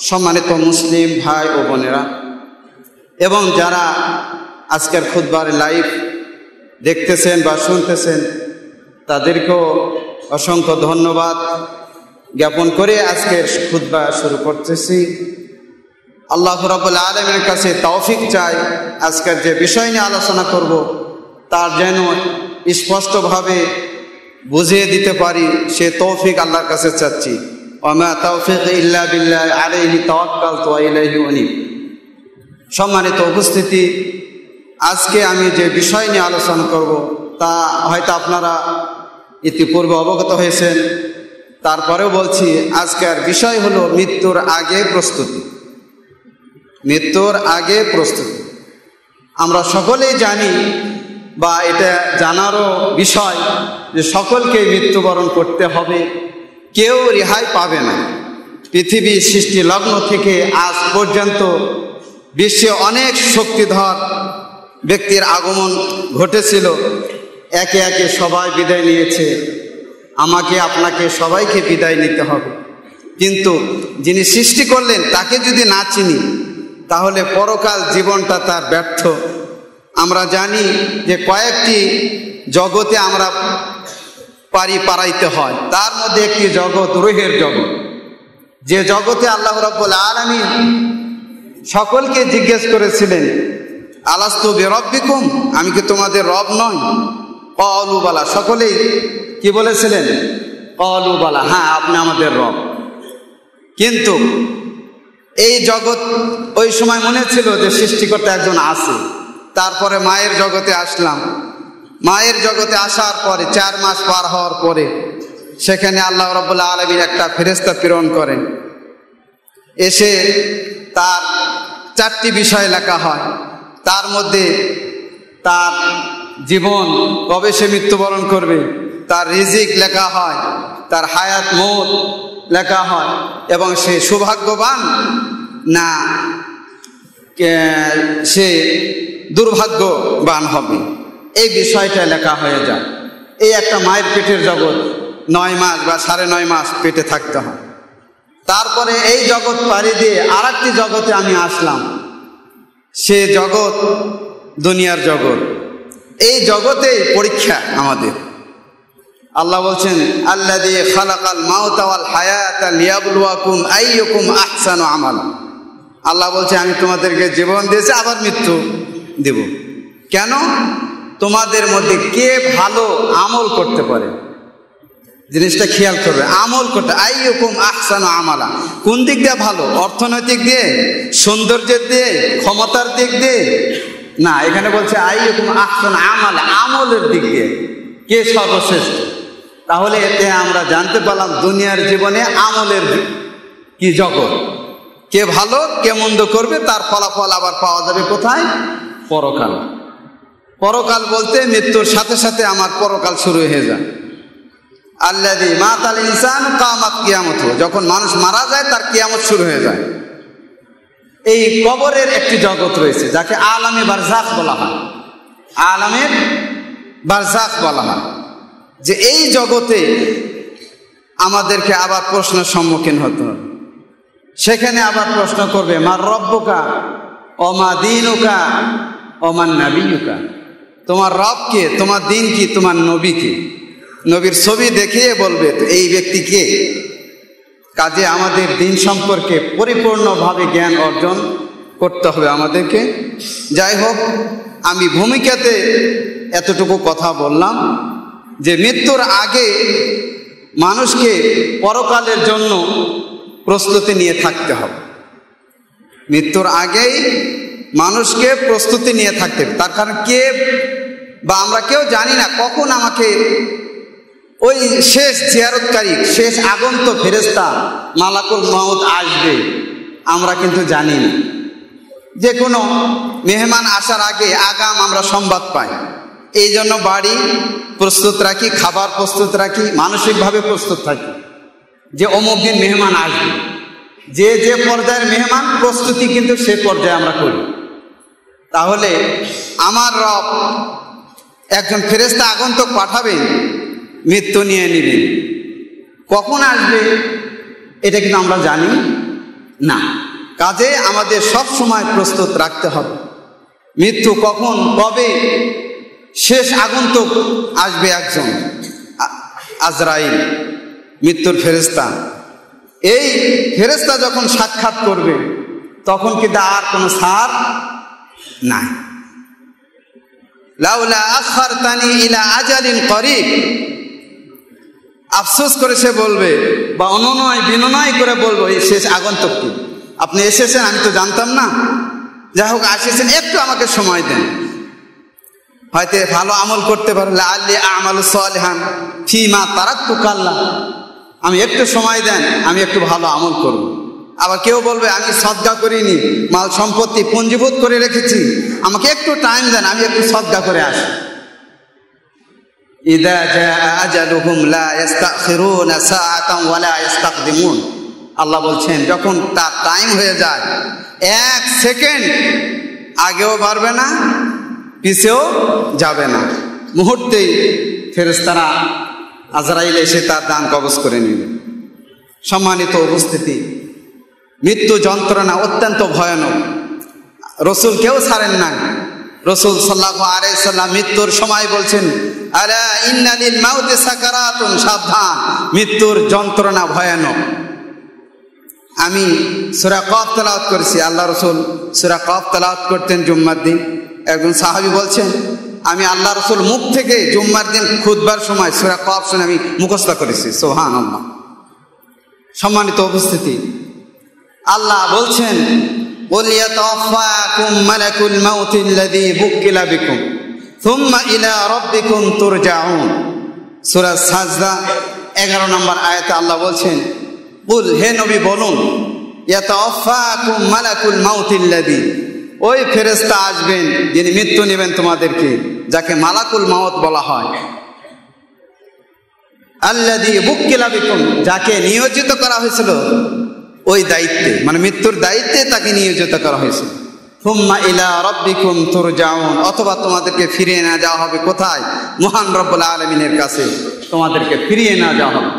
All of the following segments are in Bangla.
সম্মানিত মুসলিম ভাই ও বোনেরা এবং যারা আজকের খুতবার লাইভ দেখতেছেন বা শুনতেছেন, তাদেরকেও অসংখ্য ধন্যবাদ জ্ঞাপন করে আজকের খুতবা শুরু করতেছি। আল্লাহ রাব্বুল আলামিনের কাছে তৌফিক চাই, আজকের যে বিষয় নিয়ে আলোচনা করব তার যেন স্পষ্টভাবে বুঝিয়ে দিতে পারি, সে তৌফিক আল্লাহর কাছে চাচ্ছি। ওয়া তৌফিক ইল্লা বিল্লাহ আলাইহি তাওয়াক্কালতু ওয়া ইলাইহি উনীব। সম্মানিত উপস্থিতি, আজকে আমি যে বিষয় নিয়ে আলোচনা করব তা হয়তো আপনারা ইতিপূর্বে অবগত হয়েছেন, তারপরেও বলছি, আজকের বিষয় হলো মৃত্যুর আগে প্রস্তুতি। মৃত্যুর আগে প্রস্তুতি আমরা সকলেই জানি, বা এটা জানারও বিষয় যে সকলকে মৃত্যুবরণ করতে হবে, কেউ রেহাই পাবে না। পৃথিবী সৃষ্টি লগ্ন থেকে আজ পর্যন্ত বিশ্বে অনেক শক্তিধর ব্যক্তির আগমন ঘটেছিল, একে একে সবাই বিদায় নিয়েছে। আমাকে আপনাকে সবাইকে বিদায় নিতে হবে, কিন্তু যিনি সৃষ্টি করলেন তাকে যদি না চিনি তাহলে পরকাল জীবনটা তার ব্যর্থ। আমরা জানি যে কয়েকটি জগতে আমরা পারাইতে হয়, তার মধ্যে একটি জগৎ রূহের জগৎ, যে জগতে আল্লাহ রাব্বুল আলামিন সকলকে জিজ্ঞেস করেছিলেন, আলাস্তু বিরাব্বিকুম, আমি কি তোমাদের রব নই? ক্বালু বালা, সকলেই কি বলেছিলেন? ক্বালু বালা, হ্যাঁ আপনি আমাদের রব। কিন্তু এই জগৎ ওই সময় মনে ছিল যে সৃষ্টিকর্তা একজন আছে। তারপরে মায়ের জগতে আসলাম। মায়ের জগতে আসার পরে 4 মাস পার হওয়ার পরে সেখানে আল্লাহ রাব্বুল আলামিন একটা ফেরেশতা প্রেরণ করেন। এসে তার 4টি বিষয় লেখা হয়, তার মধ্যে তার জীবন, কবে সে মৃত্যুবরণ করবে, তার রিজিক লেখা হয়, তার হায়াত মওত লেখা হয়, এবং সে সৌভাগ্যবান না সে দুর্ভাগ্যবান হবে, এই বিষয়টা লেখা হয়ে যায়। এই একটা মায়ের পেটের জগৎ, 9 মাস বা 9.5 মাস পেটে থাকতে হয়। তারপরে এই জগৎ পাড়ি দিয়ে আরেকটি জগতে আমি আসলাম, সে জগৎ দুনিয়ার জগৎ। এই জগতেই পরীক্ষা আমাদের। আল্লাহ বলছেন, আল্লাযী খালাকাল মাউতা ওয়াল হায়াতা লিয়াবলুয়াকুম আইয়ুকুম আহসানু আমালা। আল্লাহ বলছে, আমি তোমাদেরকে জীবন দিয়েছি, আবার মৃত্যু দেব। কেন? তোমাদের মধ্যে কে ভালো আমল করতে পারে, জিনিসটা খেয়াল করবে। আমল করতে, আইয়ুকুম আহসানু আমালা, কোন দিক দিয়ে ভালো? অর্থনৈতিক দিয়ে, সৌন্দর্যের দিয়ে, ক্ষমতার দিক দিয়ে না, এখানে বলছে আইয়ুকুম আহসানু আমালা, আমলের দিক দিয়ে কে সর্বশ্রেষ্ঠ। তাহলে এতে আমরা জানতে পারলাম দুনিয়ার জীবনে আমলের কি জগৎ, কে ভালো কে মন্দ করবে তার ফলাফল আবার পাওয়া যাবে কোথায়? পরকাল। পরকাল বলতে মৃত্যুর সাথে সাথে আমার পরকাল শুরু হয়ে যায়। আল্লাযী মাতাল ইনসান কামাত কিয়ামতু, যখন মানুষ মারা যায় তার কিয়ামত শুরু হয়ে যায়। এই কবরের একটি জগৎ রয়েছে যাকে আলামে বারজাখ বলা হয়। আলামের বারজাখ বলা হয়, যে এই জগতে আমাদেরকে আবার প্রশ্নের সম্মুখীন হতে হবে। সেখানে আবার প্রশ্ন করবে, মার রব্বুকা ওমা দীনুকা ওমান নাবিয়ুকা, তোমার রব কে, তোমার দিন কি, তোমার নবী কে। নবীর ছবি দেখিয়ে বলবে এই ব্যক্তি কে। কাজে আমাদের দিন সম্পর্কে পরিপূর্ণভাবে জ্ঞান অর্জন করতে হবে আমাদেরকে। যাই হোক, আমি ভূমিকাতে এতটুকু কথা বললাম যে মৃত্যুর আগে মানুষকে পরকালের জন্য প্রস্তুতি নিয়ে থাকতে হবে। মৃত্যুর আগেই মানুষকে প্রস্তুতি নিয়ে থাকতে হবে। তার কারণ কে বা আমরা কেউ জানি না কখন আমাকে ওই শেষ জিয়ারতকারী, শেষ আগন্ত ফেরেশতা মালাকুল মউত আসবে, আমরা কিন্তু জানি না। যে কোনো মেহমান আসার আগে আগাম আমরা সংবাদ পাই। এই জন্য বাড়ি প্রস্তুত রাখি, খাবার প্রস্তুত রাখি, মানসিকভাবে প্রস্তুত থাকি যে অমুক দিন মেহমান আসবে। যে যে পর্যায়ের মেহমান, প্রস্তুতি কিন্তু সে পর্যায়ে আমরা করি। তাহলে আমার রব একজন ফেরেশতা আগন্তুক পাঠাবেন, মৃত্যু নিয়ে নেবেন। কখন আসবে এটা কিন্তু আমরা জানি। না। কাজে আমাদের সব সময় প্রস্তুত রাখতে হবে। মৃত্যু কখন কবে শেষ আগন্তুক আসবে একজন, আজরাইল, মৃত্যুর ফেরেশতা। এই ফেরেশতা যখন সাক্ষাৎ করবে তখন কিন্তু আর কোনো ছাড় নাই। লাউলা আখারতানি ইলা আজালিন করিব, আফসোস করে সে বলবে বা অনুনয় বিনয় করে বলবো, এই শেষ আগন্তুক কি, আপনি এসেছেন আমি তো জানতাম না, যাই হোক আসেছেন, একটু আমাকে সময় দেন, হয়তো ভালো আমল করতে পারলে আল্লি আমালু সালিহান ফিমা তারাক্তু কাল্লা, আমি একটু সময় দেন, আমি একটু ভালো আমল করব। আবার কেউ বলবে আমি সদকা করিনি, মাল সম্পত্তি পুঞ্জীভূত করে রেখেছি, আমাকে একটু টাইম দেন, আমি একটু সদকা করে আসি। ইদা জাআ আজালুহুম লা ইস্তাখিরুনা সাআতান ওয়া লা ইস্তাকদিমুন, আল্লাহ বলছেন যখন তার টাইম হয়ে যায় এক সেকেন্ড আগেও বাড়বে না পিছেও যাবে না, মুহূর্তেই ফেরেশতারা আজরাইল এসে তার দান কবজ করে নেবে। সম্মানিত উপস্থিতি, মৃত্যু যন্ত্রণা অত্যন্ত ভয়ানক, রসুল কেউ ছাড়েন না। রসুল সাল্লাল্লাহু আলাইহি সাল্লাম মৃত্যুর সময় বলছেন আলা ইন্না লিল মাউতি সাকারাতুন, সাবধান, মৃত্যুর যন্ত্রণা ভয়ানক। আমি সূরা কফ তেলাওয়াত করেছি, আল্লাহ রসুল সূরা কফ তেলাওয়াত করতেন জুম্মার দিন। একজন সাহাবী বলছেন আমি আল্লাহ রসুল মুখ থেকে জুম্মার দিন খুতবার সময় সূরা কফ শুনে আমি মুখস্থ করেছি। সুবহানাল্লাহ। সম্মানিত উপস্থিতি, আল্লাহ বলছেন قُلْ يَتَوَفَّاكُمْ مَلَكُ الْمَوْتِ الَّذِي وُكِّلَ بِكُمْ ثُمَّ إِلَى رَبِّكُمْ تُرْجَعُونَ। সূরা সাজদা 11 নম্বর আয়াতে আল্লাহ বলছেন কুল, হে নবী বলুন, ইয়াতাওয়াফাকুম মালাকুল মাউতিল্লাযী, ওই ফেরেশতা আসবেন যিনি মৃত্যু নেবেন তোমাদেরকে, যাকে মালাকুল মাউত বলা হয়। আল্লাযী বুক্কিলা বিকুম, যাকে নিয়োজিত করা হয়েছিল ওই দায়িত্বে, মানে মৃত্যুর দায়িত্বে তাকে নিয়োজিত করা হয়েছিল। সুম্মা ইলা রাব্বিকুম তুরজাউন, অথবা তোমাদেরকে ফিরিয়ে না যাওয়া হবে কোথায়? মহান রব্বুল আলামিনের কাছে তোমাদেরকে ফিরিয়ে না যাওয়া হবে।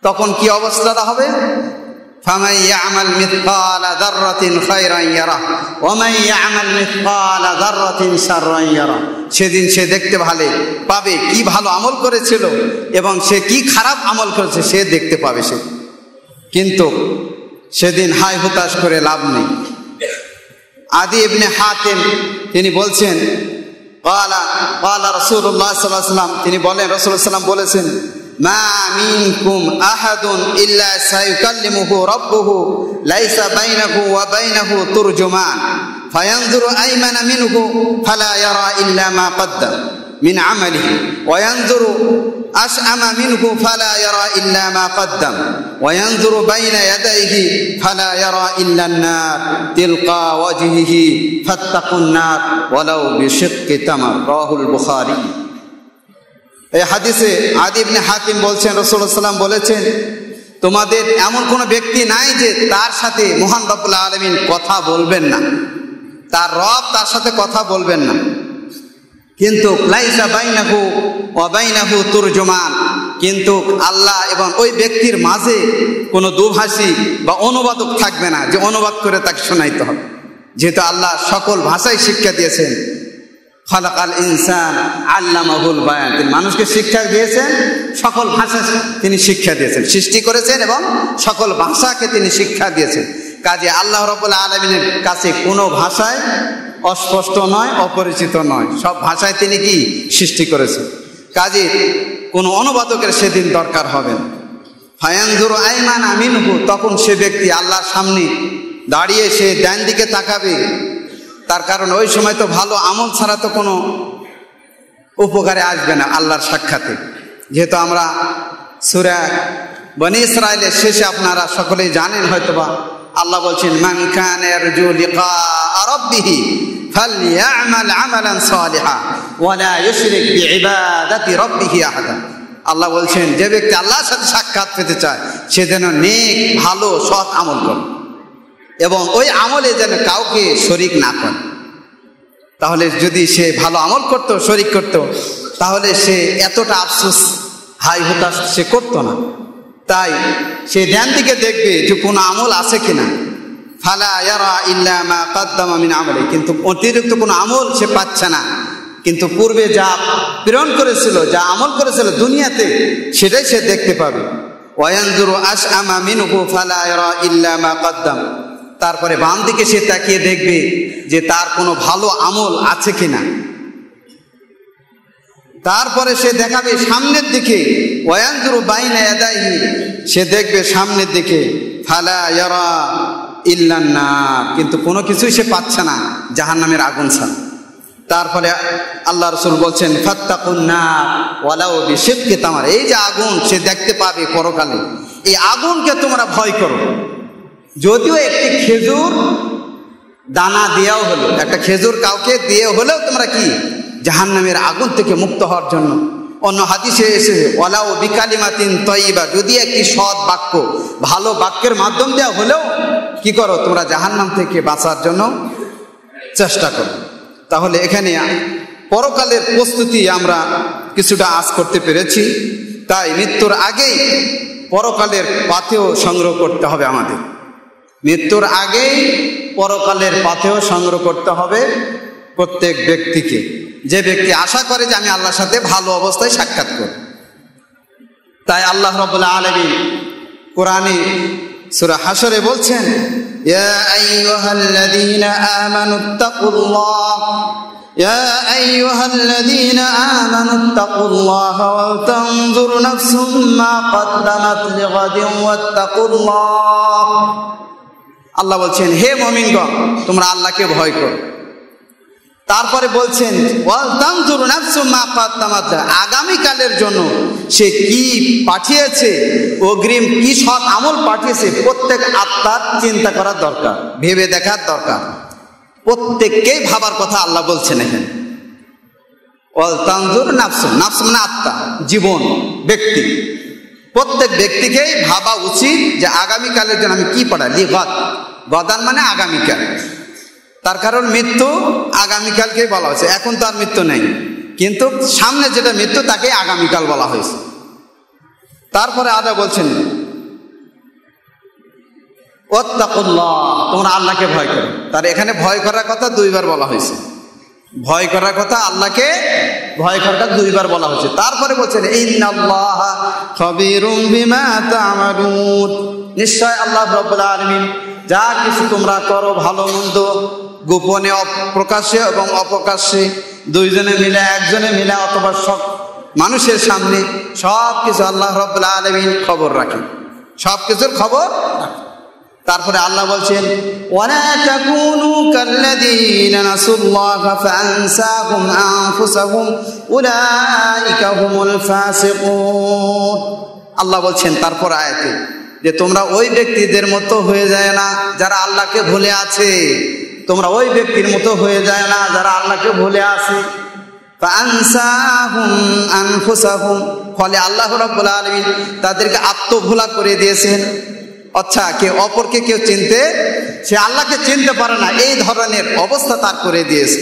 তখন কি অবস্থাটা হবে? ফামান ইয়ামাল মিসকালা যাররাতিন খায়রান ইয়ারাহ ওয়া মান ইয়ামাল মিসকালা যাররাতিন শাররান ইয়ারাহ। সেদিন সে দেখতে ভালো পাবে কি ভালো আমল করেছিল এবং সে কি খারাপ আমল করেছে সে দেখতে পাবে সে, কিন্তু সেদিন হাই হুতাশ করে লাভ নেই। আদি ইবনে হাতিম তিনি বলছেন ক্বালা রাসূলুল্লাহ সাল্লাল্লাহু আলাইহি ওয়াসাল্লাম, তিনি বলেন রাসূলুল্লাহ সাল্লাল্লাহু আলাইহি ওয়াসাল্লাম বলেছেন মা মিনকুম আহাদুন ইল্লা সায়ুকাল্লিমুহু রাব্বুহু লাইসা বাইনাহু ওয়া বাইনাহু তুরজুমান ফায়ানজুরু আইমানা মিনহু ফালা ইয়ারা ইল্লা মা কদ্দাম মিন আমালিহি ওয়া ইয়ানজুরু আশআমা মিনহু ফালা ইয়ারা ইল্লা মা কদ্দাম ওয়া ইয়ানজুরু বাইনা ইয়াদাইহি ফালা ইয়ারা ইল্লা আন-নার তিলকা ওয়াজহিহি ফাত্তাকুন নার ওয়ালাউ বিশিক্কি তামার। রাহুল বুখারী। এই হাদিসে আদি ইবনে হাতিম বলছেন রাসূলুল্লাহ সাল্লাল্লাহু আলাইহি ওয়াসাল্লাম বলেছেন তোমাদের এমন কোনো ব্যক্তি নাই যে তার সাথে মহান রব্বুল আলামিন কথা বলবেন না, তার রব তার সাথে কথা বলবেন না, কিন্তু লাইসা বাইনাহু ওয়া বাইনাহু তুরজুমান, কিন্তু আল্লাহ এবং ওই ব্যক্তির মাঝে কোনো দুভাষী বা অনুবাদক থাকবে না যে অনুবাদ করে তাকে শোনাইতে হবে, যেহেতু আল্লাহ সকল ভাষায় শিক্ষা দিয়েছেন। খালাকাল ইনসান আল্লামাহুল বায়ান, তিনি মানুষকে শিক্ষা দিয়েছেন, সকল ভাষা তিনি শিক্ষা দিয়েছেন, সৃষ্টি করেছেন এবং সকল ভাষাকে তিনি শিক্ষা দিয়েছেন। কাজে আল্লাহ রাব্বুল আলামিনের কাছে কোনো ভাষায় অস্পষ্ট নয়, অপরিচিত নয়, সব ভাষায় তিনি কি সৃষ্টি করেছেন। কাজে কোনো অনুবাদকের সেদিন দরকার হবে না। ফায়ানজুরু আইমানা মিনহু, তখন সে ব্যক্তি আল্লাহর সামনে দাঁড়িয়ে সে ডান দিকে তাকাবে, তার কারণ ওই সময় তো ভালো আমল ছাড়া তো কোনো উপকারে আসবে না আল্লাহর সাক্ষাতে। যেহেতু আমরা সূরা বনী ইসরাঈলের শেষে আপনারা সকলেই জানেন হয়তোবা, আল্লাহ বলছেন মান কানা ইয়ারজু লিকা রাব্বিহি ফালইয়ামাল আমালান সালিহা ওয়া লা ইউশরিক বিইবাদাতি রাব্বিহি আহাদা। আল্লাহ বলছেন যে ব্যক্তি আল্লাহর সাথে সাক্ষাৎ পেতে চায় সে যেন নেক ভালো সৎ আমল করে এবং ওই আমলে যেন কাউকে শরিক না করে। তাহলে যদি সে ভালো আমল করত, শরিক করত, তাহলে সে এতটা আফসোস হাই হতাশ সে করতো না। তাই সে ডান দিকে দেখবে যে কোনো আমল আছে কিনা। ফালা ইয়ারা ইল্লা মা কাদ্দামা মিন আমলি, কিন্তু অতিরিক্ত কোনো আমল সে পাচ্ছে না, কিন্তু পূর্বে যা প্রেরণ করেছিল, যা আমল করেছিল দুনিয়াতে, সেটাই সে দেখতে পাবে। ওয়ায়ানজুরু আশআমা মিনহু ফালা ইয়ারা ইল্লা মা কাদ্দাম, তারপরে বাম দিকে সে তাকিয়ে দেখবে যে তার কোনো ভালো আমল আছে কিনা। তারপরে সে দেখাবে সামনের দিকে, ওয়ায়ানজুরু বাইনা ইয়াদাইহি, সে দেখবে সামনের দিকে, ফালা ইয়ারা ইল্লান নার, কিন্তু কোনো কিছুই সে পাচ্ছে না জাহান্নামের আগুন ছাড়া। তারপরে আল্লাহ রাসূল বলছেন ফাত্তাকুন নার ওয়ালাউ বিশিক্কি তামার, এই যে আগুন সে দেখতে পাবে পরকালে, এই আগুনকে তোমরা ভয় করো, যদিও একটি খেজুর দানা দেওয়াও হলো, একটা খেজুর কাউকে দিয়ে হলেও তোমরা কি জাহান্নামের আগুন থেকে মুক্ত হওয়ার জন্য। অন্য হাদিসে এসেছে ওয়ালাউ বিকালিমাতিন তয়্যিবা, যদি একটি সৎ বাক্য, ভালো বাক্যের মাধ্যম দেওয়া হলেও কি করো, তোমরা জাহান্নাম থেকে বাঁচার জন্য চেষ্টা করো। তাহলে এখানে পরকালের প্রস্তুতি আমরা কিছুটা আজ করতে পেরেছি। তাই মৃত্যুর আগেই পরকালের পাথেয় সংগ্রহ করতে হবে আমাদের, মৃত্যুর আগেই পরকালের পাথেয় সংগ্রহ করতে হবে প্রত্যেক ব্যক্তিকে। যে ব্যক্তি আশা করে যে আমি আল্লাহর সাথে ভালো অবস্থায় সাক্ষাৎ করব। তাই আল্লাহ রাব্বুল আলামিন কোরআনে সূরা হাশরে বলছেন, ইয়া আইয়ুহাল্লাযীনা আমানুত্তাকুল্লাহ, ইয়া আইয়ুহাল্লাযীনা আমানুত্তাকুল্লাহ ওয়া তানজুর নাফসুম মা কদ্দামাত লিগাদিন ওয়াত্তাকুল্লাহ। আল্লাহ বলছেন হে মুমিনগণ, তোমরা আল্লাহকে ভয় করো। তারপরে বলছেন ওয়াল তানজুর নাফসুম মা কদ্দামাত, আগামীকালের জন্য সে কি পাঠিয়েছে, অগ্রিম কি সৎ আমল পাঠিয়েছে, প্রত্যেক আত্মার চিন্তা করার দরকার, ভেবে দেখার দরকার, প্রত্যেককেই ভাবার কথা আল্লাহ বলছেন এখানে। ওয়াল তানজুর নাফসুম, নাফস মানে আত্মা, জীবন, ব্যক্তি, প্রত্যেক ব্যক্তিকেই ভাবা উচিত যে আগামীকালের জন্য আমি কি পড়া, লিগাদ, গদান মানে আগামীকাল। তার কারণ মৃত্যু আগামীকালকেই বলা হয়েছে, এখন তো আর মৃত্যু নেই, কিন্তু সামনে যেটা মৃত্যু তাকে আগামীকাল বলা হয়েছে। তারপরে আদা বলছেন ওয়াত্তাকুল্লাহ, তোমরা আল্লাহকে ভয় করো। তার এখানে ভয় করার কথা দুইবার বলা হয়েছে, ভয় করার কথা, আল্লাহকে ভয় করাটা দুইবার বলা হয়েছে। তারপরে বলছেন ইন্নাল্লাহা খাবীরুম বিমা তা'মালুন, নিশ্চয় আল্লাহ রাব্বুল আলামিন যা কিছু তোমরা করো ভালো মন্দ, গোপনে প্রকাশ্যে এবং অপ্রকাশ্যে, দুইজনে মিলে, একজনে মিলে, অথবা সব মানুষের সামনে, সব কিছু আল্লাহ রাব্বুল আলামিন খবর রাখেন, সব কিছুর খবর রাখেন। তারপরে আল্লাহ বলছেন ওয়ালা তাকুনু কাল্লাযীনা নাসুল্লাহা ফাআনসাহুম আনফুসাহুম উলাইকা হুমুল ফাসিকুন। আল্লাহ বলছেন তারপর আয়াতে যে তোমরা ওই ব্যক্তিদের মতো হয়ে যায় না যারা আল্লাহকে ভুলে আছে, তোমরা ওই ব্যক্তির মতো হয়ে যায় না যারা আল্লাহকে ভুলে আছে। ফাআনসাহুম আনফুসাহুম, ফলে আল্লাহ রাব্বুল আলামিন তাদেরকে আত্মভোলা করে দিয়েছেন। আচ্ছা, কেউ অপরকে কেউ চিনতে, সে আল্লাহকে চিনতে পারে না, এই ধরনের অবস্থা তার করে দিয়েছে।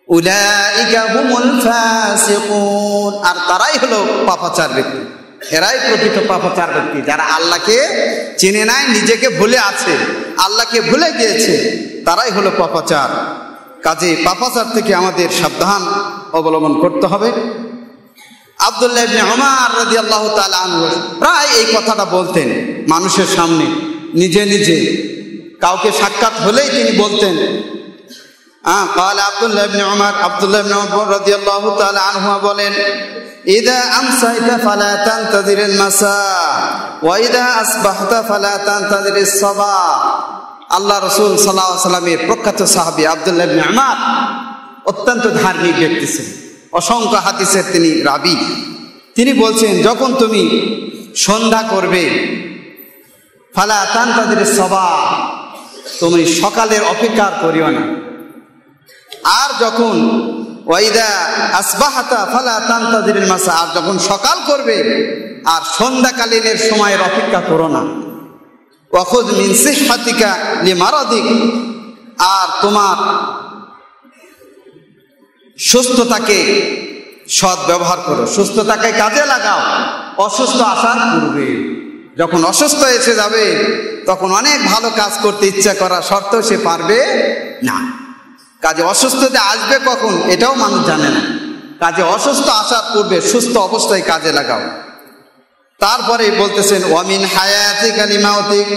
উলাইকা হুমুল ফাসিকুন, আর তারাই হলো পাপাচার ব্যক্তি, এরাই প্রকৃত পাপাচার ব্যক্তি, যারা আল্লাহকে চিনে নাই, নিজেকে ভুলে আছে, আল্লাহকে ভুলে গিয়েছে, তারাই হলো পাপাচার। কাজে পাপাচার থেকে আমাদের সাবধান অবলম্বন করতে হবে। আব্দুল্লাহ ইবনে উমর রাদিয়াল্লাহু তাআলা আনহু প্রায় এই কথাটা বলতেন মানুষের সামনে, নিজে নিজে, কাউকে সাক্ষাৎ হলেই তিনি বলতেন। قال আব্দুল্লাহ ইবনে উমর রাদিয়াল্লাহু তাআলা আনহু বলেন, ইযা আমসাইতা ফালা তানতাযিরিল মাসা ওয়া ইযা আসবাহতা ফালা তানতাযিরিস সাবাহ। আল্লাহ রাসূল সাল্লাল্লাহু আলাইহি ওয়াসাল্লামের প্রখ্যাত সাহাবী আব্দুল্লাহ ইবনে উমর অত্যন্ত ধার্মিক ব্যক্তি ছিলেন, অসংখ্য হাদিসের তিনি রাবী। তিনি বলছেন যখন তুমি সন্ধ্যা করবে, ফালা তানতাযিরিস সাবাহ, তুমি সকালের অপেক্ষা করিও না। আর যখন ওয়াইদা আসবাহাতা ফালা তানতাযিরিল মাসা, আর যখন সকাল করবে আর সন্ধ্যাকালীনের সময়ের অপেক্ষা করো না। ওয়াখুয মিন সিহহাতিকা লিমারাদিক, আর তোমার সুস্থতাকে সৎ ব্যবহার করো, সুস্থতাকে কাজে লাগাও, অসুস্থ আসার পূর্বে। যখন অসুস্থ এসে যাবে তখন অনেক ভালো কাজ করতে ইচ্ছা করা সত্ত্বেও সে পারবে না। কাজে অসুস্থতা আসবে কখন এটাও মানুষ জানে না। কাজে অসুস্থ আসার পূর্বে সুস্থ অবস্থায় কাজে লাগাও। তারপরে বলতেছেন ওয়ামিন হায়াতিকা লিমাউতিক,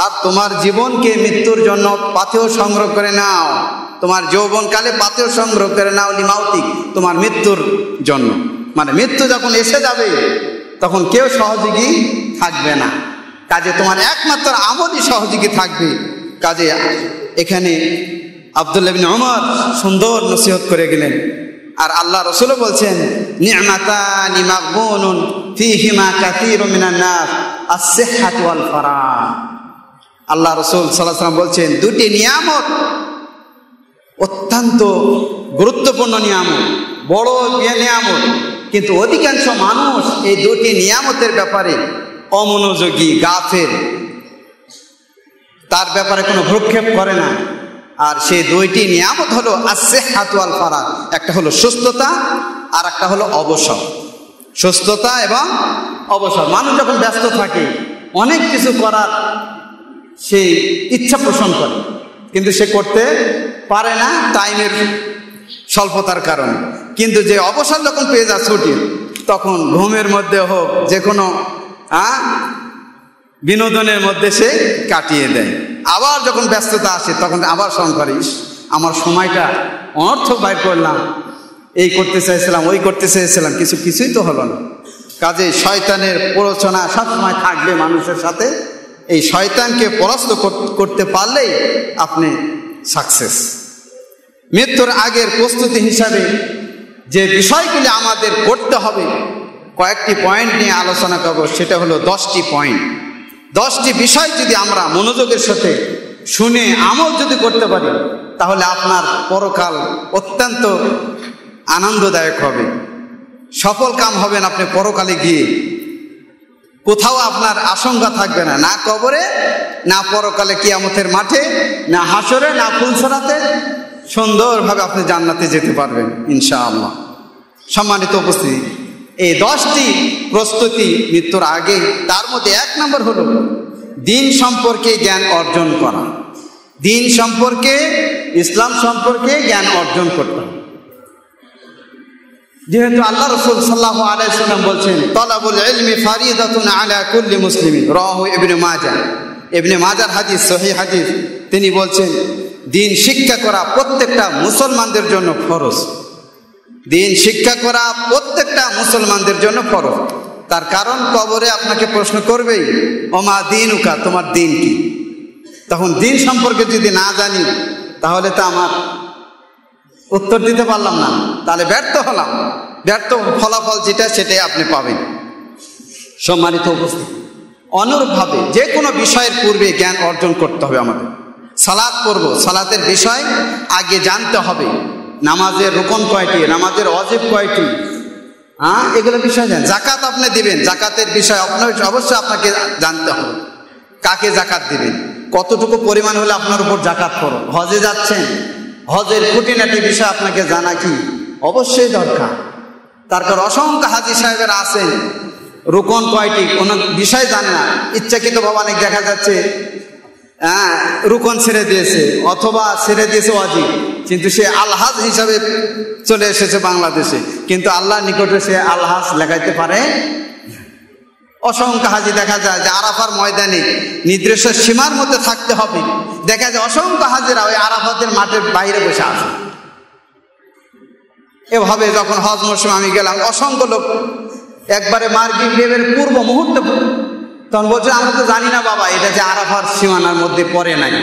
আর তোমার জীবনকে মৃত্যুর জন্য পাথেয় সংগ্রহ করে নাও। তোমার যৌবনকালে পাথেয় সংগ্রহ করে নাও লিমাউতিক, তোমার মৃত্যুর জন্য। মানে মৃত্যু যখন এসে যাবে তখন কেউ সহযোগী থাকবে না। কাজে তোমার একমাত্র আমলই সহযোগী থাকবে। কাজে এখানে আব্দুল্লাহ ইবনে ওমর সুন্দর নসিহত করে গেলেন। আর আল্লাহ রাসূল বলছেন নি'মাতানি মাগবুনুন ফীহিমা কাসীরুম মিনান নাস আস-সিহহাতু ওয়াল ফারাগ। আল্লাহ রাসূল সাল্লাল্লাহু আলাইহি ওয়াসাল্লাম বলছেন দুটি নিয়ামত অত্যন্ত গুরুত্বপূর্ণ নিয়ামত, বড় নিয়ামত, কিন্তু অধিকাংশ মানুষ এই দুটি নিয়ামতের ব্যাপারে অমনোযোগী, গাফেল, তার ব্যাপারে কোনো ভ্রুক্ষেপ করে না। আর সেই দুইটি নিয়ামত হলো আস-সিহহাতু ওয়াল ফারাগ। একটা হলো সুস্থতা আর একটা হলো অবসর। সুস্থতা এবং অবসর। মানুষ যখন ব্যস্ত থাকে অনেক কিছু করার সেই ইচ্ছা পোষণ করে, কিন্তু সে করতে পারে না টাইমের স্বল্পতার কারণে। কিন্তু যে অবসর যখন পেয়ে যায় ছুটি, তখন ঘুমের মধ্যে হোক যে কোনো বিনোদনের মধ্যে সে কাটিয়ে দেয়। আবার যখন ব্যস্ততা আসে তখন আবার স্মরণ করে, আমার সময়টা অনর্থক বাইর করলাম, এই করতে চাইছিলাম, ওই করতে চাইছিলাম, কিছুই তো হলো না। কাজে শয়তানের প্ররোচনা সবসময় থাকবে মানুষের সাথে। এই শয়তানকে পরাস্ত করতে পারলেই আপনি সাকসেস। মৃত্যুর আগের প্রস্তুতি হিসাবে যে বিষয়গুলি আমাদের করতে হবে কয়েকটি পয়েন্ট নিয়ে আলোচনা করব। সেটা হলো 10টি পয়েন্ট। 10টি বিষয় যদি আমরা মনোযোগের সাথে শুনে আমল যদি করতে পারি তাহলে আপনার পরকাল অত্যন্ত আনন্দদায়ক হবে, সফল কাম হবেন। আপনি পরকালে গিয়ে কোথাও আপনার আশঙ্কা থাকবে না, না কবরে, না পরকালে কিয়ামতের মাঠে, না হাসরে, না ফুলসরাতে। সুন্দরভাবে আপনি জান্নাতে যেতে পারবেন ইনশাআল্লাহ। সম্মানিত উপস্থিতি, এই 10টি প্রস্তুতি মৃত্যুর আগে। তার মধ্যে 1 নম্বর হলো দিন সম্পর্কে জ্ঞান অর্জন করা। দিন সম্পর্কে, ইসলাম সম্পর্কে জ্ঞান অর্জন করতে হবে। যেহেতু আল্লাহ রাসূল সাল্লাল্লাহু আলাইহি ওয়াসাল্লাম বলছেন তালাবুল ইলমি ফারিদাতুন আলা কুল্লি মুসলিমিন, রাওয়াহু ইবনে মাজাহ। ইবনে মাজাহর হাদিস, সহিহ হাদিস। তিনি বলছেন দিন শিক্ষা করা প্রত্যেকটা মুসলমানদের জন্য ফরজ। দিন শিক্ষা করা প্রত্যেকটা মুসলমানদের জন্য ফরজ। তার কারণ কবরে আপনাকে প্রশ্ন করবেই, ওমা দীনুকা, তোমার দিন কি? তখন দিন সম্পর্কে যদি না জানি তাহলে তো আমার উত্তর দিতে পারলাম না, তাহলে ব্যর্থ হলাম। ব্যর্থ ফলাফল যেটা সেটাই আপনি পাবেন। সম্মানিত উপস্থিতি, অনুরূপভাবে যে কোনো বিষয়ের পূর্বে জ্ঞান অর্জন করতে হবে আমাদের। সালাত পড়ব, সালাতের বিষয় আগে জানতে হবে। নামাজের রুকন কয়টি, নামাজের ওয়াজিব কয়টি, এগুলো বিষয় জানেন। জাকাত আপনি দিবেন, জাকাতের বিষয় অবশ্যই আপনাকে জানতে হবে। কাকে জাকাত দিবেন, কতটুকু পরিমাণ হলে আপনার উপর জাকাত ফরজ। হজে যাচ্ছেন, হজের খুঁটিনাটি বিষয় আপনাকে জানা কি অবশ্যই দরকার। তারপর অসংখ্য হাজী সাহেবেরা আছেন, রুকন কয়টি কোনো বিষয় জানে না, ইচ্ছাকৃতভাবে অনেক দেখা যাচ্ছে রুকন ছেড়ে দিয়েছে অথবা ছেড়ে দিয়েছে ওয়াজিব, কিন্তু সে আলহাজ হিসাবে চলে এসেছে বাংলাদেশে, কিন্তু আল্লাহর নিকটে সে আলহাজ লেখাইতে পারে। অসংখ্য হাজি দেখা যায় যে আরাফার ময়দানে নির্দিষ্ট সীমার মধ্যে থাকতে হবে। দেখা যায় অসংখ্য হাজিরা ওই আরাফাতের মাঠের বাইরে বসে আসে। এভাবে যখন হজ মৌসুম আমি গেলাম, অসংখ্য লোক একবারে মাগরিবের পূর্ব মুহূর্তে, তখন বলছে আমরা তো জানি না বাবা এটা যে আরাফার সীমানার মধ্যে পড়ে নাই।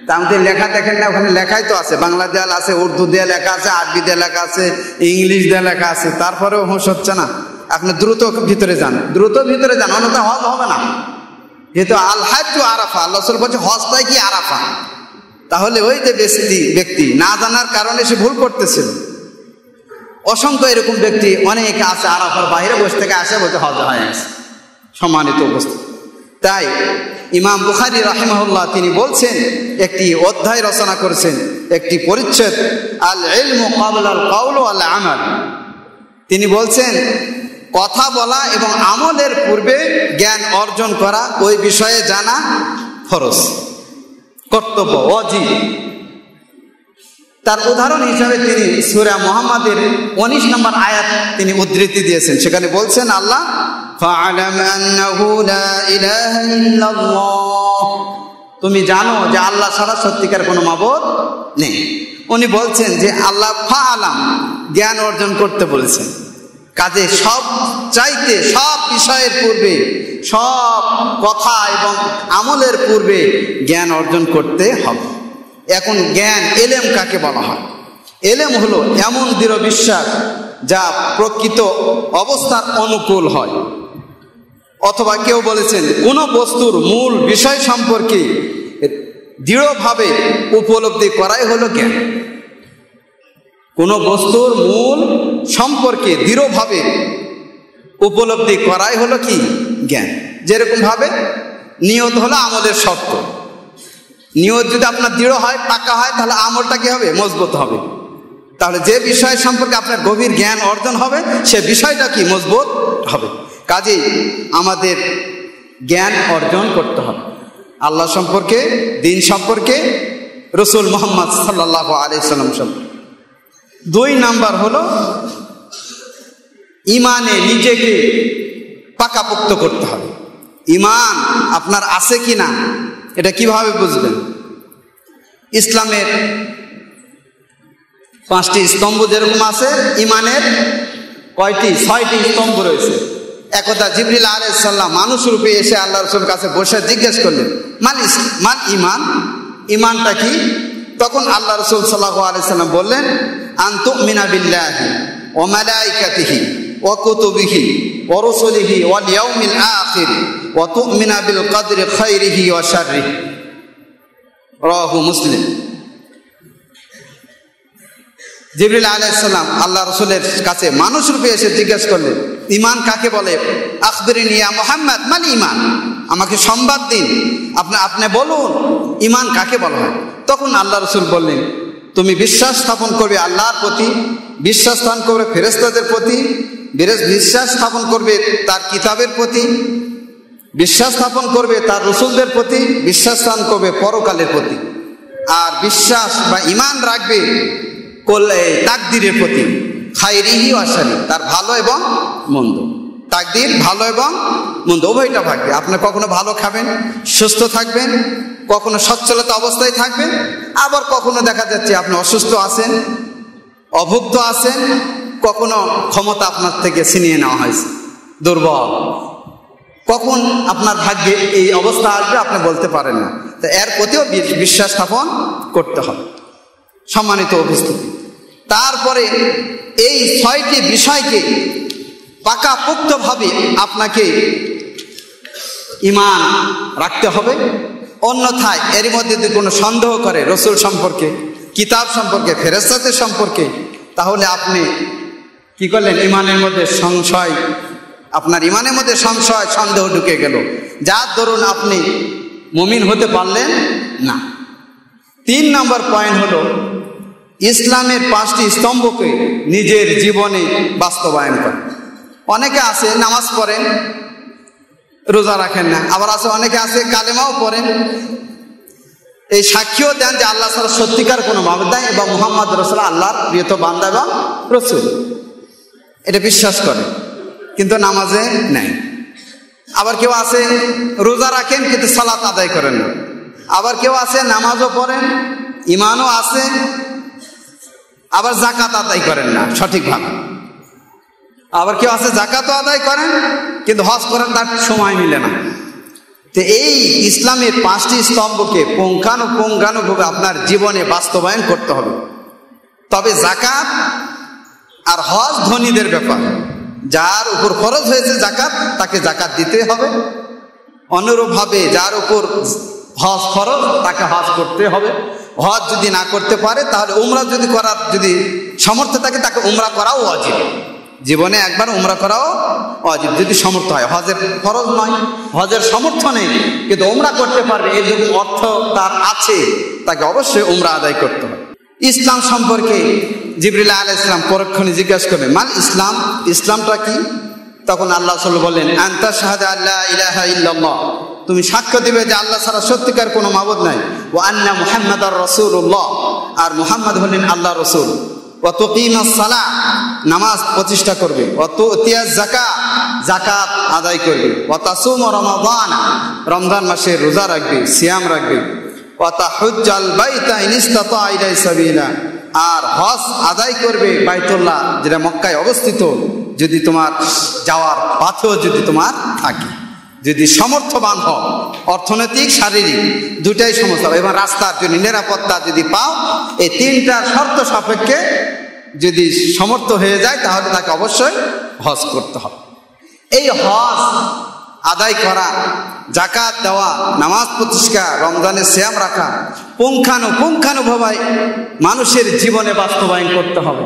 তা আমাদের লেখা দেখেন না, ওখানে লেখাই তো আছে, বাংলা দেয়াল আছে, উর্দু দিয়ে লেখা আছে, আরবি দিয়ে লেখা আছে, ইংলিশ দিয়ে লেখা আছে, তারপরেও হুঁশ হচ্ছে না। আপনি দ্রুত ভিতরে যান, অন্যথা হজ হবে না। যেহেতু আল হাজ্জু আরাফা, আল্লাহ রাসূল বলছে হজটাই কি আরাফা। তাহলে ওই যে ব্যক্তি না জানার কারণে সে ভুল করতেছিল। অসংখ্য এরকম ব্যক্তি অনেক আছে, আরাফার বাইরে বসে থেকে আসে, বলতে হজ হয়ে গেছে। সম্মানিত উপস্থিতি, তাই ইমাম বুখারী রাহিমাহুল্লাহ তিনি বলছেন, একটি অধ্যায় রচনা করেছেন, একটি পরিচ্ছেদ, আল ইলমু ক্বাবলা আল কাওল ওয়াল আমাল। তিনি বলছেন কথা বলা এবং আমলের পূর্বে জ্ঞান অর্জন করা, ওই বিষয়ে জানা ফরজ, কর্তব্য, ওয়াজিব। তার উদাহরণ হিসাবে তিনি সূরা মুহাম্মাদের 19 নম্বর আয়াত তিনি উদ্ধৃতি দিয়েছেন। সেখানে বলছেন আল্লাহ, ফা'আলাম আন্নাহু লা ইলাহা ইল্লাল্লাহ, তুমি জানো যে আল্লাহ ছাড়া সত্যিকার কোনো মাবুদ নেই। উনি বলছেন যে আল্লাহ ফা'আলাম, জ্ঞান অর্জন করতে বলেছেন। কাজে সব চাইতে সব বিষয়ের পূর্বে, সব কথা এবং আমলের পূর্বে জ্ঞান অর্জন করতে হবে। এখন জ্ঞান, এলেম কাকে বলা হয়? এলেম হলো এমন দৃঢ় বিশ্বাস যা প্রকৃত অবস্থার অনুকূল হয়। অথবা কেউ বলেছেন কোন বস্তুর মূল বিষয় সম্পর্কে দৃঢ়ভাবে উপলব্ধি করাই হলো জ্ঞান। কোন বস্তুর মূল সম্পর্কে দৃঢ়ভাবে উপলব্ধি করাই হলো কি? জ্ঞান। যেরকম ভাবে নিয়ত হলো আমলের শর্ত। নিয়ত যদি আপনার দৃঢ় হয়, পাকা হয়, তাহলে আমলটা কি হবে? মজবুত হবে। তাহলে যে বিষয় সম্পর্কে আপনার গভীর জ্ঞান অর্জন হবে, সে বিষয়টা কি? মজবুত হবে। কাজেই আমাদের জ্ঞান অর্জন করতে হবে আল্লাহ সম্পর্কে, দিন সম্পর্কে, রাসূল মুহাম্মদ সাল্লাল্লাহু আলাইহি ওয়াসাল্লাম সম্পর্কে। 2 নাম্বার হলো ঈমানে নিজেকে পাকাপোক্ত করতে হবে। ঈমান আপনার আছে কিনা এটা কিভাবে বুঝবেন? ইসলামের 5টি স্তম্ভ যেরকম আছে, ঈমানের কয়টি? 6টি স্তম্ভ রয়েছে। একদা জিবরিল আলাইহিস সালাম মানুষ রূপে এসে আল্লাহ রাসূলের কাছে বসে জিজ্ঞেস করলেন, মান ঈমান, ঈমানটা কি? তখন আল্লাহ রাসূল সাল্লাল্লাহু আলাইহি সাল্লাম বললেন, আন তুমিনা বিল্লাহি ওয়া মালাইকাতিহি ওয়া কুতুবিহি ওয়া রুসুলিহি ওয়াল ইয়াউমিল আখির ওয়া তুমিনা বিল কদরি খাইরিহি ওয়া শাররিহি। রাওয়াহু মুসলিম। জিবরিল আলাইহিস সালাম আল্লাহ রাসূলের কাছে মানুষ রূপে এসে জিজ্ঞেস করলেন, ঈমান কাকে বলে? আখবিরনি ইয়া মুহাম্মদ মাল ঈমান, আমাকে সংবাদ দিন, আপনি বলুন ঈমান কাকে বলা হয়। তখন আল্লাহ রাসূল বললেন, তুমি বিশ্বাস স্থাপন করবে আল্লাহর প্রতি, বিশ্বাস স্থাপন করবে ফেরেশতাদের প্রতি, বিশ্বাস স্থাপন করবে তার কিতাবের প্রতি, বিশ্বাস স্থাপন করবে তার রাসূলদের প্রতি, বিশ্বাস স্থাপন করবে পরকালের প্রতি, আর বিশ্বাস বা ঈমান রাখবে তাকদীরের প্রতি, খাইরিহি ওয়া শাররিহি, তার ভালো এবং মন্দ। তাকদীর ভালো এবং মন্দ উভয়টা ভাগ্যে। আপনি কখনো ভালো খাবেন, সুস্থ থাকবেন, কখনো সচ্ছলতা অবস্থায় থাকবেন, আবার কখনো দেখা যাচ্ছে আপনি অসুস্থ আছেন, অভুক্ত আছেন, কখনো ক্ষমতা আপনার থেকে ছিনিয়ে নেওয়া হয়েছে, দুর্বল। কখন আপনার ভাগ্যে এই অবস্থা আসবে আপনি বলতে পারেন না। তো এর প্রতিও বিশ্বাস স্থাপন করতে হবে। সম্মানিত উপস্থিতি, তারপরে এই 6টি বিষয়কে পাকাপোক্তভাবে আপনাকে ঈমান রাখতে হবে। অন্যথায় এর মধ্যে যদি কোনো সন্দেহ করে রাসূল সম্পর্কে, কিতাব সম্পর্কে, ফেরেশতাদের সম্পর্কে, তাহলে আপনি কি করলেন? ঈমানের মধ্যে সংশয়, আপনার ঈমানের মধ্যে সংশয়, সন্দেহ ঢুকে গেল, যার দরুন আপনি মুমিন হতে পারলেন না। 3 নম্বর পয়েন্ট হলো ইসলামের 5টি স্তম্ভকে নিজের জীবনে বাস্তবায়ন করা। অনেকে আছে নামাজ পড়েন, রোজা রাখেন না, আবার আছে অনেকে আছে কালেমাও পড়েন, এই সাক্ষ্য দেন যে আল্লাহ ছাড়া সত্যিকার কোনো মাবুদ নাই এবং মুহাম্মদ রাসূলুল্লাহ আল্লাহর প্রিয়ত বান্দা এবং রাসূল, এটা বিশ্বাস করে, কিন্তু নামাজে নেই। আবার কেউ আছে রোজা রাখেন কিন্তু সালাত আদায় করেন না। আবার কেউ আছে নামাজও পড়েন, ঈমানও আছে, আবার যাকাত আদায় করেন না সঠিকভাবে। আবার কেউ আছে যাকাতও আদায় করেন কিন্তু হজ করেন, তার সময় মিলে না। তো এই ইসলামের 5টি স্তম্ভকে পুঙ্খানুপুঙ্খানুভাবে আপনার জীবনে বাস্তবায়ন করতে হবে। তবে যাকাত আর হজ ধনীদের ব্যাপার, যার উপর খরচ হয়েছে যাকাত তাকে যাকাত দিতে হবে। অনুরূপভাবে যার উপর হজ ফরজ তাকে হজ করতে হবে। হজ যদি না করতে পারে তাহলে উমরা যদি করার যদি সামর্থ্য থাকে তাকে উমরা করাও ওয়াজিব। জীবনে একবার উমরা করাও ওয়াজিব যদি সামর্থ্য হয়। হজের ফরজ নয়, হজের সামর্থ্য নেই কিন্তু উমরা করতে পারবে, এই যখন অর্থ তার আছে তাকে অবশ্যই উমরা আদায় করতে হবে। ইসলাম সম্পর্কে জিবরিল আলাইহিস সালাম পরক্ষণে জিজ্ঞাসা করলেন, মাল ইসলাম, ইসলামটা কি? তখন আল্লাহ রাসূল বললেন, আনতা শাহাদা আল্লা ইলাহা ইল্লাল্লাহ, তুমি সাক্ষ্য দিবে যে আল্লাহ ছাড়া সত্যিকার কোনো মাবুদ নাই, ওয়া আন্না মুহাম্মাদার রাসূলুল্লাহ, আর মুহাম্মদ হলেন আল্লাহর রাসূল, ওয়া তুকিমাস সালাহ, নামাজ প্রতিষ্ঠা করবে, ওয়া তুতিয়াজ যাকাত, যাকাত আদায় করবে, ওয়া তাসুম রমাদান, রমজান মাসে রোজা রাখবে, সিয়াম রাখবে, ওয়া তাহুজ্জাল বাইতা ইন ইসতাতা ইলাইহি সাবিলা, আর হজ আদায় করবে বাইতুল্লাহ যেটা মক্কায় অবস্থিত, যদি তোমার যাওয়ার পথেও যদি তোমার থাকে, যদি সমর্থবান হও, অর্থনৈতিক শারীরিক দুটাই সমস্যা, এবং রাস্তার জন্য নিরাপত্তা যদি পাও, এই তিনটা শর্ত সাপেক্ষে যদি সমর্থ হয়ে যায় তাহলে তাকে অবশ্যই হজ করতে হবে। এই হজ আদায় করা, যাকাত দেওয়া, নামাজ প্রতিষ্ঠা, রমজানের সিয়াম রাখা পুঙ্খানুপুঙ্খানুভাবে মানুষের জীবনে বাস্তবায়ন করতে হবে।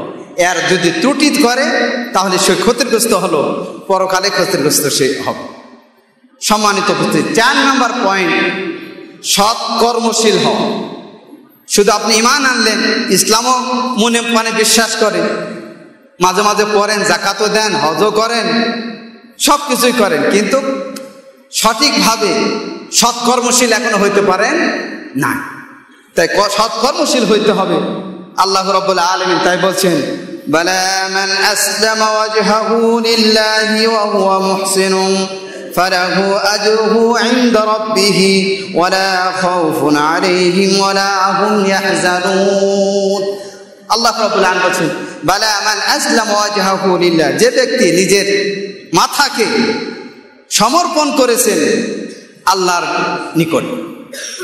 এর যদি ত্রুটি করে তাহলে সে ক্ষতিগ্রস্ত হলো, পরকালে ক্ষতিগ্রস্ত সে হবে। সম্মানিত উপস্থিতি, 4 নম্বর পয়েন্ট, সৎ কর্মশীল হও। শুধু আপনি ঈমান আনলেন, ইসলামও মনে প্রাণে বিশ্বাস করেন, মাঝে মাঝে পড়েন, যাকাতও দেন, হজও করেন, সব কিছুই করেন, কিন্তু সঠিকভাবে সৎকর্মশীল এখনো হইতে পারেন না। তাই সৎকর্মশীল হইতে হবে। আল্লাহ রাব্বুল আলামিন তাই বলছেন, বালা মান আসলামা ওয়াজহাহু লিল্লাহি ওয়া হুয়া মুহসিনুন ফালাহু আজরুহু ইনদা রাব্বিহি ওয়ালা খাউফুন আলাইহিম ওয়ালা হুম ইয়াহজানুন। আল্লাহ রাব্বুল আলামিন বলছেন, বালা মান আসলামা ওয়াজহাহু লিল্লাহ, যে ব্যক্তি নিজের মাথাকে সমর্পণ করেছেন আল্লাহর নিকট,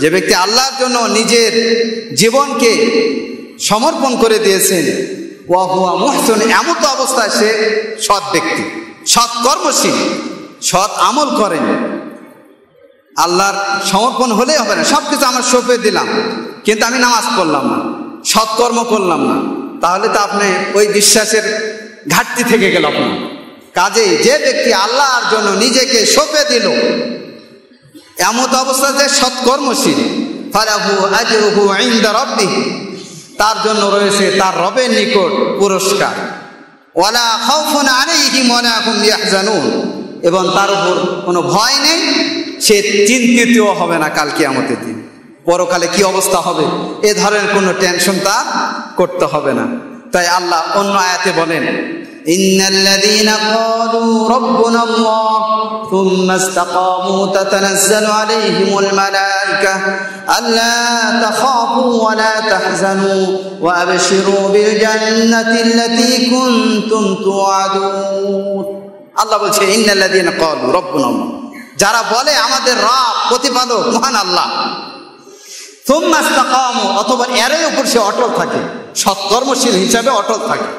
যে ব্যক্তি আল্লাহর জন্য নিজের জীবনকে সমর্পণ করে দিয়েছেন, ওয়া হুয়া মুহসিন, এমন তো অবস্থায় সে সৎ ব্যক্তি, সৎ কর্মশীল, সৎ আমল করেন। আল্লাহর সমর্পণ হলেই হবে না, সব কিছু আমার সঁপে দিলাম কিন্তু আমি নামাজ পড়লাম না, সৎকর্ম করলাম না, তাহলে তো আপনি ওই বিশ্বাসের ঘাটতি থেকে গেল আপনার। কাজেই যে ব্যক্তি আল্লাহর জন্য নিজেকে সঁপে দিল, এমন অবস্থাতে সৎকর্মশীল, ফালাহু আজরুহু ইনদা রাব্বিহি, তার জন্য রয়েছে তার রবের নিকট পুরস্কার, ওয়ালা খাউফুন আলাইহিম ওয়ালা হুম ইয়াহজানুন, এবং তার উপর কোনো ভয় নেই, সে চিন্তিতও হবে না কাল কিয়ামতের দিন, পরকালে কি অবস্থা হবে এ ধরনের কোনো টেনশন তার করতে হবে না। তাই আল্লাহ অন্য আয়াতে বলেন, ইন্নাল্লাযীনা ক্বালু রাব্বুনাল্লাহ থুম্মা ইসতাকামু তাতানাজ্জালু আলাইহিমুল মালায়েকা আল্লা তাখাফু ওয়া লা তাহজানু ওয়া আবশিরু বিল জান্নাতিল্লাতী কুনতুম তুআদুন। আল্লাহ বলছে, ইন্নাল্লাযীনা ক্বালু রাব্বুনাল্লাহ, যারা বলে আমাদের রব প্রতিপালক মহান আল্লাহ, থুম্মা ইসতাকামু, অথবা এর উপর সে অটল থাকে, সৎকর্মশীল হিসাবে অটল থাকে,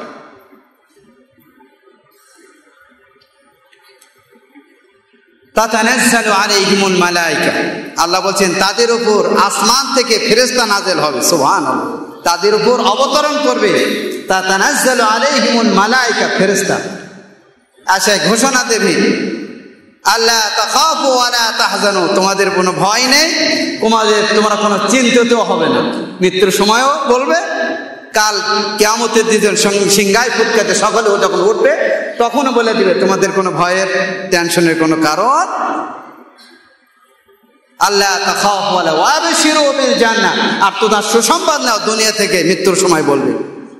তাতানাজ্জালু আলাইহিমুল মালায়েকা, আল্লাহ বলছেন তাদের উপর আসমান থেকে ফেরেশতা নাযিল হবে, সুবহানাল্লাহ, তাদের উপর অবতরণ করবে, তাতানাজ্জালু আলাইহিমুল মালায়েকা, ফেরেশতা আসে ঘোষণা দেবে, আল্লাহ তাখাফু ওয়া লা তাহজানু, তোমাদের কোনো ভয় নেই, তোমরা কোনো চিন্তিতও হবে না। মৃত্যুর সময়ও বলবে, কাল কিয়ামতের দিন সিংহায় ফুৎকাতে সকলে যখন উঠবে তখনও বলে দিবে তোমাদের কোনো ভয়ের টেনশনের কোনো কারণ। আল্লাহ তাখাফু ওয়া আবশিরু বিল জান্নাহ, আর তোমরা সুসংবাদ নাও দুনিয়া থেকে, মৃত্যুর সময় বলবে,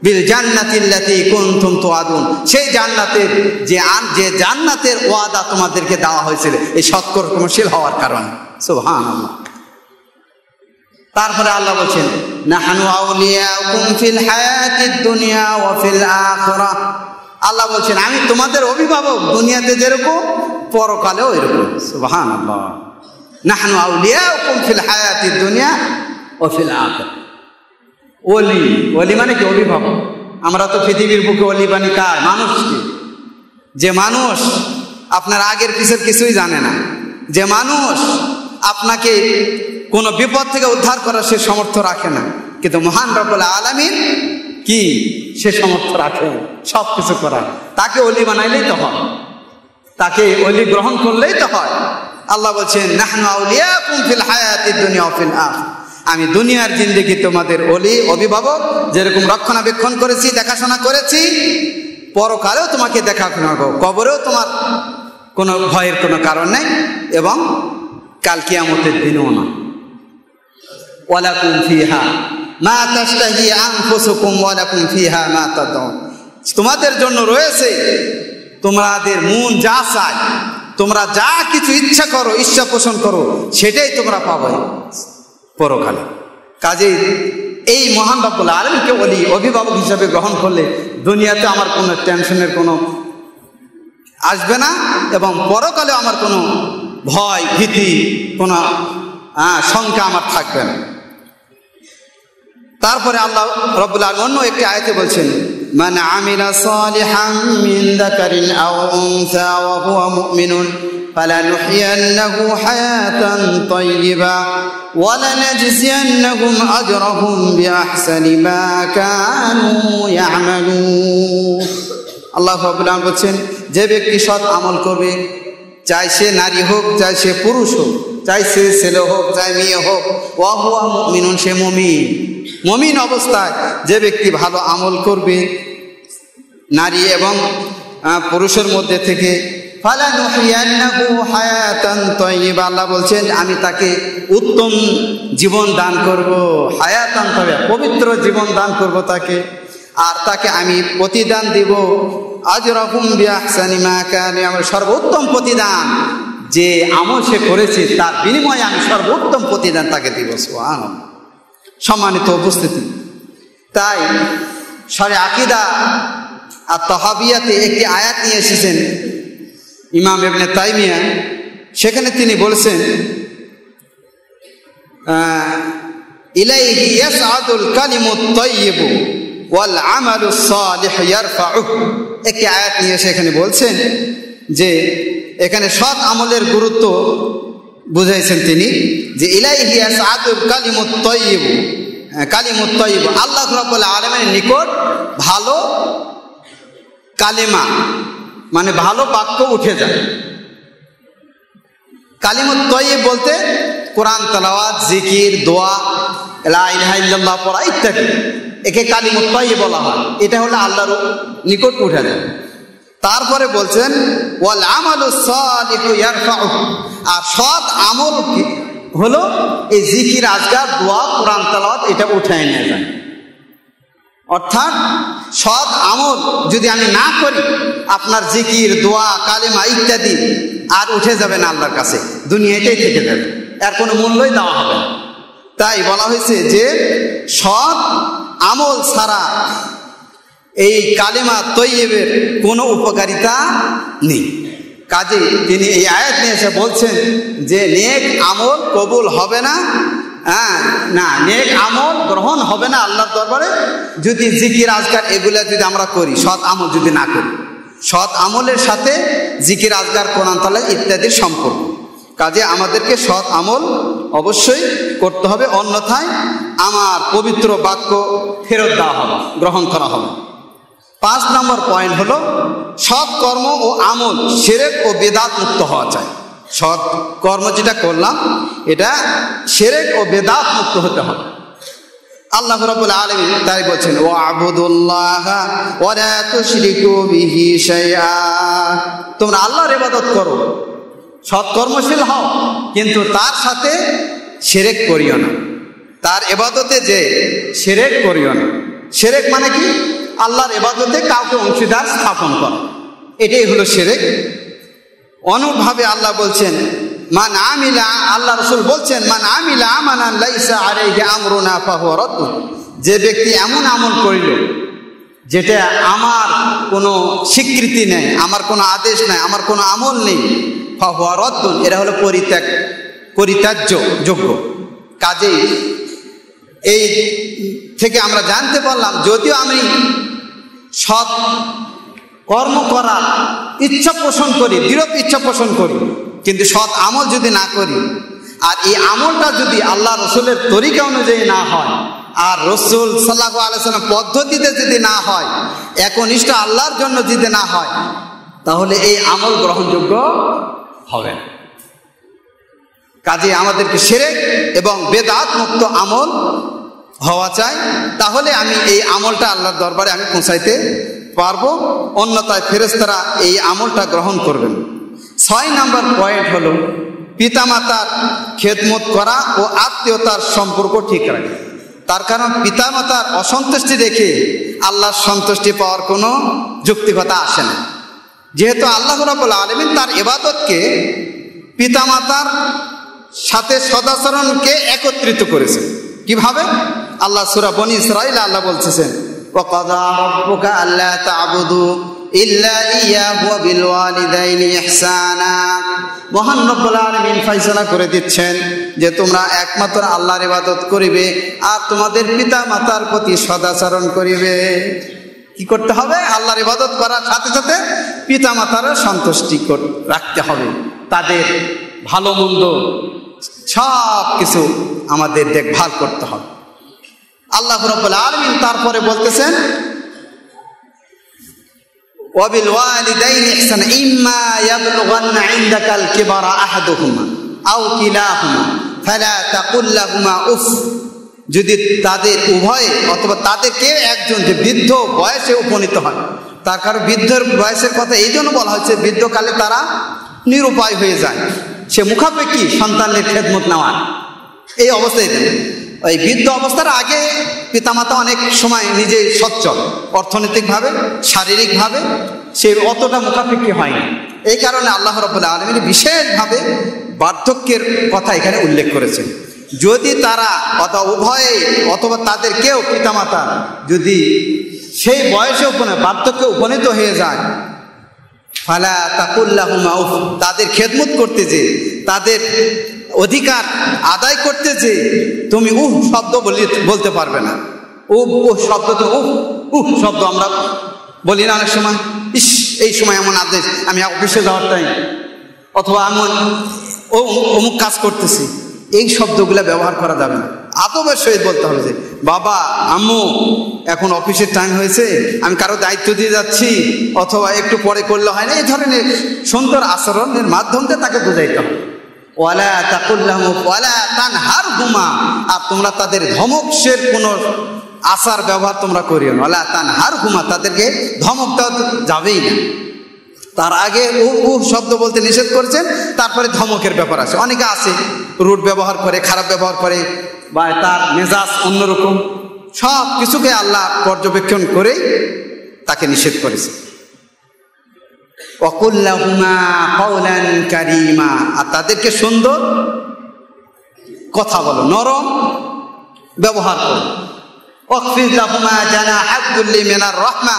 বিল জান্নাতিল্লাতী কুনতুম তুআদুন, সেই জান্নাতের যে জান্নাতের ওয়াদা তোমাদেরকে দেওয়া হয়েছিল এই সৎকর্মশীল হওয়ার কারণে, সুবহানাল্লাহ। তারপরে আল্লাহ বলছেন, নাহনু আউলিয়াউকুম ফিল হায়াতিদ দুনিয়া ওয়া ফিল আখিরাহ, আল্লাহ বলছেন আমি তোমাদের অভিভাবক, দুনিয়াতে যেরকম পরকালেও এরকম, সুবহানাল্লাহ। নাহনু আউলিয়াউকুম ফিল হায়াতিদ দুনিয়া ওয়া ফিল আখিরাহ। ওলি, ওলি মানে কি? অভিভাবক। আমরা তো পৃথিবীর বুকে ওলি বানি কার? মানুষকে। যে মানুষ আপনার আগের পিছের কিছুই জানে না, যে মানুষ আপনাকে কোনো বিপদ থেকে উদ্ধার করার সে সামর্থ্য রাখে না, কিন্তু মহান রব্বুল আলামিন কি সে সামর্থ্য রাখে সব কিছু করার। তাকে ওলি বানাইলেই তো হয়, তাকে ওলি গ্রহণ করলেই তো হয়। আল্লাহ বলছেন, নাহনু আউলিয়াকুম ফিল হায়াতিদ দুনিয়া ওয়া ফিল আখিরাহ, আমি দুনিয়ার জিন্দেগি তোমাদের ওলি অভিভাবক, যেরকম রক্ষণাবেক্ষণ করেছি, দেখাশোনা করেছি, পরকালেও তোমাকে দেখা করবো, কবরেও তোমার কোনো ভয়ের কোনো কারণ নেই, এবং কাল কিয়ামতের দিনও না। ওয়ালাকুম ফিহা মা তাশতাহি আনফুসুকুম ওয়ালাকুম ফিহা মা তাদউন, তোমাদের জন্য রয়েছে তোমাদের মন যা চায়, তোমরা যা কিছু ইচ্ছা করো, ইচ্ছা পোষণ করো, সেটাই তোমরা পাবে পরকালে। কাজেই এই মহান রব্বুল আলামিনকে ওলি অভিভাবক হিসাবে গ্রহণ করলে দুনিয়াতে আমার কোনো টেনশনের কোনো আসবে না, এবং পরকালে আমার কোনো ভয় ভীতি কোনো শঙ্কা আমার থাকবে না। তারপরে আল্লাহ রব্বুল আলামিন অন্য একটি আয়াতে বলছেন, মান আমিলা সালিহাম মিন যাকারিন আও উনসা ওয়া হুয়া মুমিনুন ফালানুহইয়ান্নাহু হায়াতান তাইয়্যিবা ওয়া লানাজজিয়ান্নাহুম আজরাহুম বিআহসানি মা কানু ইয়ামালুন। আল্লাহ রাব্বুল আলামিন বলছেন, যে ব্যক্তি সৎ আমল করবে, চাই সে নারী হোক, চাই সে পুরুষ হোক, চাই সে ছেলে হোক, চাই মেয়ে হোক, ওয়া হুয়া মুমিনুন, সে মুমিন, মুমিন অবস্থায় যে ব্যক্তি ভালো আমল করবে নারী এবং পুরুষের মধ্যে থেকে, ফালানুহইয়ান্নাহু হায়াতান তাইয়্যিবা, আল্লাহ বলছেন আমি তাকে উত্তম জীবন দান করব, হায়াতান তাইয়্যিবা, পবিত্র জীবন দান করব তাকে, আর তাকে আমি প্রতিদান দিব আজরাহুম বিআহসানি মা কানু ইয়ামালুন, সর্বোত্তম প্রতিদান, যে আমল সে করেছে তার বিনিময়ে আমি সর্বোত্তম প্রতিদান তাকে দিব। সুবহানাল্লাহ। সম্মানিত উপস্থিতি, তাই শরে আকীদা আর তাহাবিয়াতে একটি আয়াত নিয়ে এসেছেন ইমাম ইবনে তাইমিয়া, সেখানে তিনি বলেছেন, ইলাইহি ইয়াসআদুল কালিমুত তাইয়্যিবু ওয়াল আমালুস সালিহু ইয়ারফাউহু, একটি আয়াত নিয়ে সেখানে বলছেন যে এখানে সৎ আমলের গুরুত্ব বুঝাইছেন তিনি, যে ইলাইহি ইয়াসআদুল কালিমুত তাইয়্যিবু, কালিমুত তাইয়্যিবু, আল্লাহ রাব্বুল আলামিনের নিকট ভালো কালেমা মানে ভালো বাক্য উঠে যায়। কালিমুত তাইয়্যিব বলতে কোরআন তেলাওয়াত, জিকির, দোয়া, লা ইলাহা ইল্লাল্লাহ পড়া ইত্যাদি, একে কালিমুত তাইয়্যিব বলা হয়। এটা হলো আল্লাহর নিকট উঠে যায়। তারপরে বলছেন ওয়াল আমালুস সালিহু ইয়ারফাউহু, আর সৎ আমল হলো এই জিকির, আজকার, দোয়া, কোরআন তেলাওয়াত, এটা উঠায় নিয়ে যায়। অর্থাৎ সৎ আমল যদি আমি না করি, আপনার জিকির, দোয়া, কালেমা ইত্যাদি আর উঠে যাবে না আল্লাহর কাছে, দুনিয়াটাই থেকে যাবে, এর কোনো মূল্যই দেওয়া হবে না। তাই বলা হয়েছে যে সৎ আমল ছাড়া এই কালেমা তৈয়বের কোনো উপকারিতা নেই। কাজে তিনি এই আয়াত নিয়ে এসে বলছেন যে নেক আমল কবুল হবে না, না, নেক আমল গ্রহণ হবে না আল্লাহর দরবারে যদি জিকির, আজকার এগুলা যদি আমরা করি, সৎ আমল যদি না করি। সৎ আমলের সাথে জিকির, আজকার, কোরআন তেলাওয়াত ইত্যাদির সম্পর্ক। কাজে আমাদেরকে সৎ আমল অবশ্যই করতে হবে, অন্যথায় আমার পবিত্র বাক্য ফেরত দেওয়া হবে, গ্রহণ করা হবে। 5 নম্বর পয়েন্ট হলো সৎ কর্ম ও আমল শিরক ও বেদাত মুক্ত হওয়া চাই। সৎ কর্ম যেটা করলাম এটা শিরক ও বেদাত মুক্ত হতে হবে। আল্লাহ রাব্বুল আলামিন তাই বলেন, ওয়া'বুদুল্লাহা ওয়া লা তুশরিকু বিহি শাইআ, তোমরা আল্লাহর ইবাদত করো, সৎ কর্মশীল হও, কিন্তু তার সাথে শিরক করিও না, তার ইবাদতে যে শিরক করিও না। শিরক মানে কি? আল্লাহর ইবাদতে কাউকে অংশীদার স্থাপন করা, এটাই হলো শিরক। অনুরূপভাবে আল্লাহ বলছেন মান আমিলা, আল্লাহ রাসূল বলছেন মান আমিলা আমানান লাইসা আলাইহি আমরুনা ফাহুয়া রাদ্দুন, যে ব্যক্তি এমন আমল করিল যেটা আমার কোনো স্বীকৃতি নেই, আমার কোনো আদেশ নেই, আমার কোনো আমল নেই, ফাহুয়া রাদ্দুন, এরা হলো পরিত্যাজ্য। কাজেই এই থেকে আমরা জানতে পারলাম, যদিও আমি সৎ কর্ম করার ইচ্ছা পোষণ করি, দৃঢ় ইচ্ছা পোষণ করি, কিন্তু সৎ আমল যদি না করি, আর এই আমলটা যদি আল্লাহ রসুলের তরিকা অনুযায়ী না হয়, আর রসুল সাল্লাল্লাহু আলাইহি ওয়াসাল্লাম পদ্ধতিতে যদি না হয়, একনিষ্ঠ আল্লাহর জন্য যদি না হয়, তাহলে এই আমল গ্রহণযোগ্য হবে না। কাজে আমাদেরকে শিরক এবং বেদাত মুক্ত আমল হওয়া চাই, তাহলে আমি এই আমলটা আল্লাহর দরবারে আমি পৌঁছাইতে পারবো, অন্যথায় ফেরেশতারা এই আমলটা গ্রহণ করবেন। 6 নম্বর পয়েন্ট হলো পিতামাতার খেদমত করা ও আত্মীয়তার সম্পর্ক ঠিক রাখা। তার কারণ পিতামাতার অসন্তুষ্টি দেখে আল্লাহর সন্তুষ্টি পাওয়ার কোনো যৌক্তিকতা আসে না। যেহেতু আল্লাহ রাব্বুল আলামিন তার ইবাদতকে পিতামাতার সাথে সদাচরণকে একত্রিত করেছেন। কিভাবে? আল্লাহ সূরা বনী ইসরাঈল আল্লাহ বলতেছেন, ওয়াকাযা রাব্বুকা আল্লা তা'বুদু ইল্লা ইয়্যাহু ওয়া বিল ওয়ালিদাইনি ইহসানা। মহান রব্বুল আলামিন ফয়সালা করে দিচ্ছেন যে তোমরা একমাত্র আল্লাহর ইবাদত করিবে আর তোমাদের পিতা মাতার প্রতি সদাচরণ করিবে। কি করতে হবে? আল্লাহর ইবাদত করার সাথে সাথে পিতা মাতারও সন্তুষ্টি রাখতে হবে, তাদের ভালো মন্দ সব কিছু আমাদের দেখভাল করতে হবে। আল্লাহ রাব্বুল আলামিন তারপরে বলতেছেন, ওয়াবিল ওয়ালিদাইনি ইহসানা ইম্মা ইয়াবলুগান্না ইনদাকাল কিবারা আহাদুহুমা আও কিলাহুমা ফালা তাকুল লাহুমা উফ। যদি তাদের উভয়ে অথবা তাদের কেউ একজন যে বৃদ্ধ বয়সে উপনীত হয়, তার কারণ বৃদ্ধের বয়সের কথা এই জন্য বলা হচ্ছে, বৃদ্ধকালে তারা নিরুপায় হয়ে যায়, সে মুখাপেক্ষী সন্তানের খেদমত নেওয়ার এই অবস্থায়। ওই বৃদ্ধ অবস্থার আগে পিতামাতা অনেক সময় নিজে সচ্ছল, অর্থনৈতিকভাবে শারীরিকভাবে সে অতটা মুখাপেক্ষী হয়নি। এই কারণে আল্লাহ রাব্বুল আলামিন বিশেষভাবে বার্ধক্যের কথা এখানে উল্লেখ করেছেন। যদি তারা অথবা উভয়ে অথবা তাদের কেউ পিতামাতা যদি সেই বয়সে বার্ধক্যে উপনীত হয়ে যায়, ফালা তাকুল লাহুমা উফ, তাদের খেদমত করতে যে, তাদের অধিকার আদায় করতে যে তুমি উহ শব্দ বলতে পারবে না। শব্দ তো শব্দ আমরা বলি না অনেক সময়, ইস এই সময় এমন আদেশ, আমি অফিসে যাওয়ার টাইম, অথবা এমন অমুক কাজ করতেছি, এই শব্দগুলো ব্যবহার করা যাবে না। আদবের সহিত বলতে হবে যে বাবা আম্মু এখন অফিসের টাইম হয়েছে, আমি কারো দায়িত্ব দিয়ে যাচ্ছি, অথবা একটু পরে করলে হয় না। এই ধরনের সুন্দর আচরণের মাধ্যমে তাকে বোঝাইতে হবে। ওয়ালা তাকুল লাহুম ওয়ালা তানহারহুমা, আর তোমরা তাদের ধমকের কোনো আচার ব্যবহার তোমরা করিও না। ওয়ালা তানহারহুমা, তাদেরকে ধমক দেওয়া যাবেই না। তার আগে শব্দ বলতে নিষেধ করেছেন, তারপরে ধমকের ব্যাপার আছে। অনেকে আছে রুট ব্যবহার করে, খারাপ ব্যবহার করে, বা তার মেজাজ অন্যরকম, সব কিছুকে আল্লাহ পর্যবেক্ষণ করে তাকে নিষেধ করেছে। ওয়াকুল লাহুমা কাওলান কারীমা, আর তাদেরকে সুন্দর কথা বলো, নরম ব্যবহার করো। ওয়াকফিদ লাহুমা জানাহা যুল্লি মিনার রাহমা,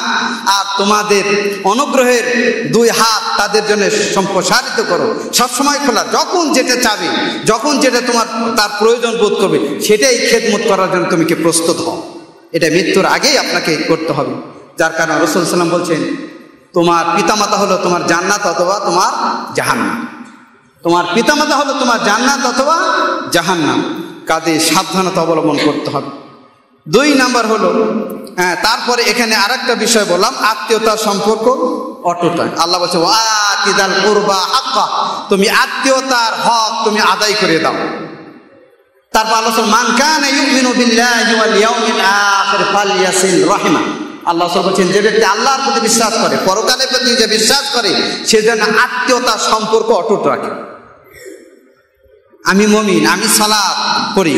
আর তোমাদের অনুগ্রহের 2 হাত তাদের জন্য সম্প্রসারিত করো, সবসময় খোলা। যখন যেটা চাবে, যখন যেটা তোমার তার প্রয়োজন বোধ করবে, সেটাই খেদমত করার জন্য তুমি কি প্রস্তুত হও। এটা মৃত্যুর আগেই আপনাকে করতে হবে। যার কারণে রাসূল সাল্লাল্লাহু আলাইহি ওয়াসাল্লাম বলছেন, তোমার পিতামাতা হলো তোমার জান্নাত অথবা তোমার জাহান্নাম। তোমার পিতামাতা হলো তোমার জান্নাত অথবা জাহান্নাম। কাজে সাবধানতা অবলম্বন করতে হবে। 2 নাম্বার হলো, তারপরে এখানে আরেকটা বিষয় বললাম, আত্মীয়তার সম্পর্ক অটুট। আল্লাহ বলছে ওয়াতিদাল কুরবা হাক্কা, তুমি আত্মীয়তার হক তুমি আদায় করে দাও। তারপর আল্লাহ মান কানা ইউমিনু বিল্লাহি ওয়াল ইয়াউমিল আখির ফালইয়াসিল রাহিমা। আল্লাহ বলছেন, যে ব্যক্তি আল্লাহর প্রতি বিশ্বাস করে, পরকালের প্রতি যে বিশ্বাস করে, সে যেন আত্মীয়তার সম্পর্ক অটুট রাখে। আমি মুমিন, আমি সালাত করি,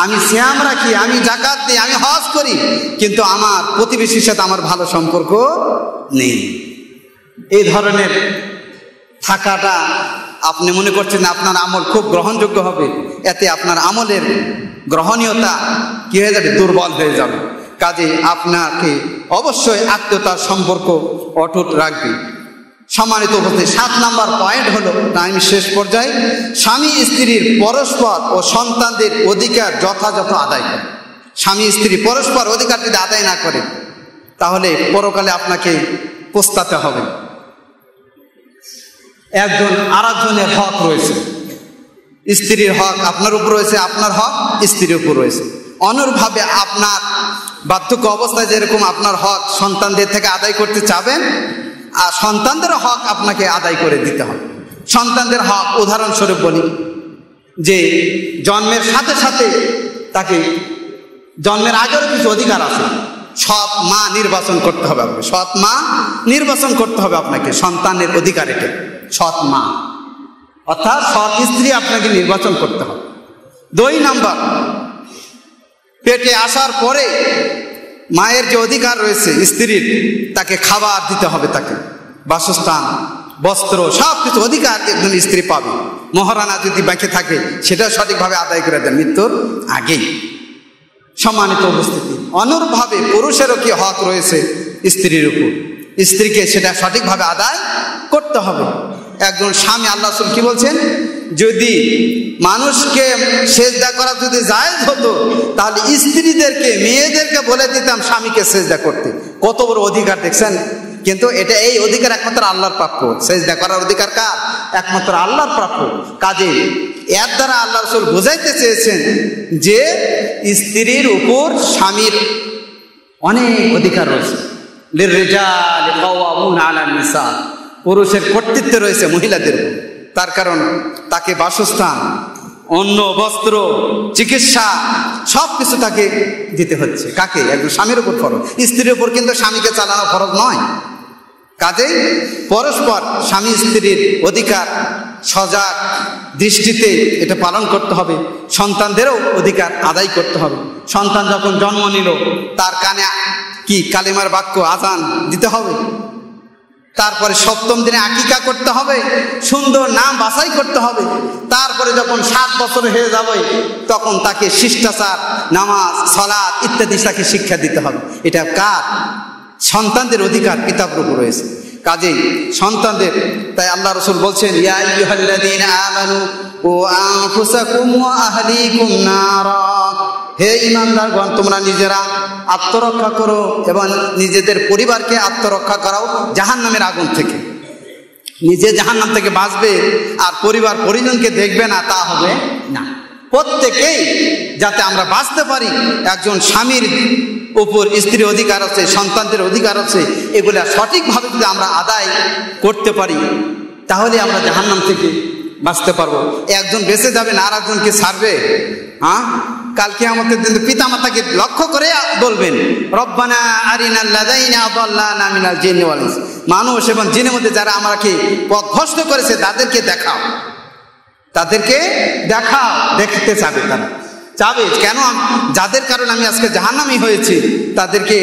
আমি সিয়াম রাখি, আমি যাকাত দিই, আমি হজ করি, কিন্তু আমার প্রতিবেশীর সাথে আমার ভালো সম্পর্ক নেই। এই ধরনের থাকাটা আপনি মনে করছেন আপনার আমল খুব গ্রহণযোগ্য হবে, এতে আপনার আমলের গ্রহণীয়তা কি হয়ে যাবে? দুর্বল হয়ে যাবে। কাজে আপনাকে অবশ্যই আত্মীয়তার সম্পর্ক অটুট রাখবে। সম্মানিত উপস্থিতি, 7 নাম্বার পয়েন্ট হলো, টাইম শেষ পর্যায়ে, স্বামী স্ত্রীর পরস্পর ও সন্তানদের অধিকার যথাযথ আদায় করে। স্বামী স্ত্রী পরস্পর অধিকার যদি আদায় না করে, তাহলে পরকালে আপনাকে পস্তাতে হবে। একজন আরেকজনের হক রয়েছে, স্ত্রীর হক আপনার উপর রয়েছে, আপনার হক স্ত্রীর উপর রয়েছে। অনুরূপভাবে আপনার বার্ধক্য অবস্থায় যেরকম আপনার হক সন্তানদের থেকে আদায় করতে চাবেন, আর সন্তানদের হক আপনাকে আদায় করে দিতে হবে। সন্তানদের হক উদাহরণস্বরূপ বলি, যে জন্মের সাথে সাথে তাকে জন্মের আগেও কিছু অধিকার আছে, সৎ মা নির্বাচন করতে হবে আপনাকে, সৎ মা নির্বাচন করতে হবে আপনাকে, সন্তানের অধিকার এটা, সৎ মা অর্থাৎ সৎ স্ত্রী আপনাকে নির্বাচন করতে হবে। 2 নম্বর, পেটে আসার পরে মায়ের যে অধিকার রয়েছে স্ত্রীর, তাকে খাবার দিতে হবে, তাকে বাসস্থান, বস্ত্র, সব কিছু অধিকার একজন স্ত্রী পাবে। মহারানা যদি বাকি থাকে সেটা সঠিকভাবে আদায় করে দেন মৃত্যুর আগেই। সম্মানিত উপস্থিতি, অনুরূপভাবে পুরুষেরও কি হক রয়েছে স্ত্রীর উপর, স্ত্রীকে সেটা সঠিকভাবে আদায় করতে হবে। একজন স্বামী, আল্লাহ রাসূল কি বলছেন, যদি মানুষকে সেজদা করা যদি জায়েজ হতো তাহলে স্ত্রীদেরকে, মেয়েদেরকে বলে দিতাম স্বামীকে সেজদা করতে। কত বড় অধিকার দেখছেন। কিন্তু এটা, এই অধিকার একমাত্র আল্লাহর প্রাপ্য। সেজদা করার অধিকার কার? একমাত্র আল্লাহর প্রাপ্য। কাজে এর দ্বারা আল্লাহ রাসূল বোঝাইতে চেয়েছেন যে স্ত্রীর উপর স্বামীর অনেক অধিকার রয়েছে। লিররিজালি কাওয়ামুনা আলান নিসা, পুরুষের কর্তৃত্ব রয়েছে মহিলাদের উপর। তার কারণ তাকে বাসস্থান, অন্ন, বস্ত্র, চিকিৎসা সব কিছু তাকে দিতে হচ্ছে। কাকে? একজন স্বামীর উপর ফরজ, স্ত্রীর উপর কিন্তু স্বামীকে চালানো ফরজ নয়। কাজেই পরস্পর স্বামী স্ত্রীর অধিকার সজাগ দৃষ্টিতে এটা পালন করতে হবে। সন্তানদেরও অধিকার আদায় করতে হবে। সন্তান যখন জন্ম নিল তার কানে কি কালিমার বাক্য আযান দিতে হবে। তারপরে 7ম দিনে আকিকা করতে হবে, সুন্দর নাম বাছাই করতে হবে। তারপরে যখন 7 বছর হয়ে যাবে তখন তাকে শিষ্টাচার, নামাজ, সালাত ইত্যাদি তাকে শিক্ষা দিতে হবে। এটা কার? সন্তানদের অধিকার পিতার উপর রয়েছে। কাজেই সন্তানদের, তাই আল্লাহ রাসূল বলছেন, ইয়া আইয়ুহাল্লাযীনা আমানু ও আনফুসাকুম ওয়া আহলিকুম নারা, হে ঈমানদারগণ, তোমরা নিজেরা আত্মরক্ষা করো এবং নিজেদের পরিবারকে আত্মরক্ষা করাও জাহান্নামের আগুন থেকে। নিজে জাহান্নাম থেকে বাঁচবে আর পরিবার পরিজনকে দেখবে না, তা হবে না। প্রত্যেকেই যাতে আমরা বাঁচতে পারি, একজন স্বামীর উপর স্ত্রীর অধিকার আছে, সন্তানদের অধিকার আছে, এগুলা সঠিকভাবে যদি আমরা আদায় করতে পারি তাহলে আমরা জাহান্নাম থেকে বাঁচতে পারবো। একজন বেঁচে যাবে না আর একজনকে ছাড়বে। কাল কিয়ামতের দিন পিতা মাতাকে লক্ষ্য করে বলবেন, রব্বানা আরিনাল লাযাইনা আযাল্লানা মিনাল জিন্নি ওয়াল ইনস, মানুষ এবং জিনের মধ্যে যারা আমাকে পথভ্রষ্ট করেছে তাদেরকে দেখাও, তাদেরকে দেখাও। দেখতে চাবে তারা, চাবে কেন? যাদের কারণে আমি আজকে জাহান্নামী হয়েছি তাদেরকে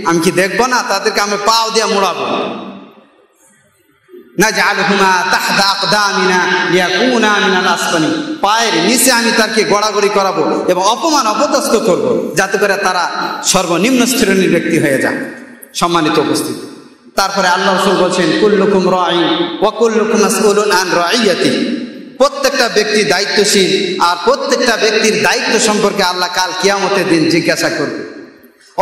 আমি কি দেখবো না? তাদেরকে আমি পাও দিয়ে মোড়াবো। নাজআলহুমা তাহতা আকদামিনা লিয়াকুনা মিনাল আসফালিন, পায়ের নিচে আমি তাকে গড়াগড়ি করাবো এবং অপমান অপদস্থ করব, যাতে করে তারা সর্বনিম্ন শ্রেণীর ব্যক্তি হয়ে যায়। সম্মানিত উপস্থিতি, তারপরে আল্লাহ রাসূল বলছেন, কুল্লুকুম রাঈন ওয়া কুল্লুকুম মাসউলুন আন রাঈয়াতিহি, প্রত্যেকটা ব্যক্তি দায়িত্বশীল আর প্রত্যেকটা ব্যক্তির দায়িত্ব সম্পর্কে আল্লাহ কাল কিয়ামতের দিন জিজ্ঞাসা করবে।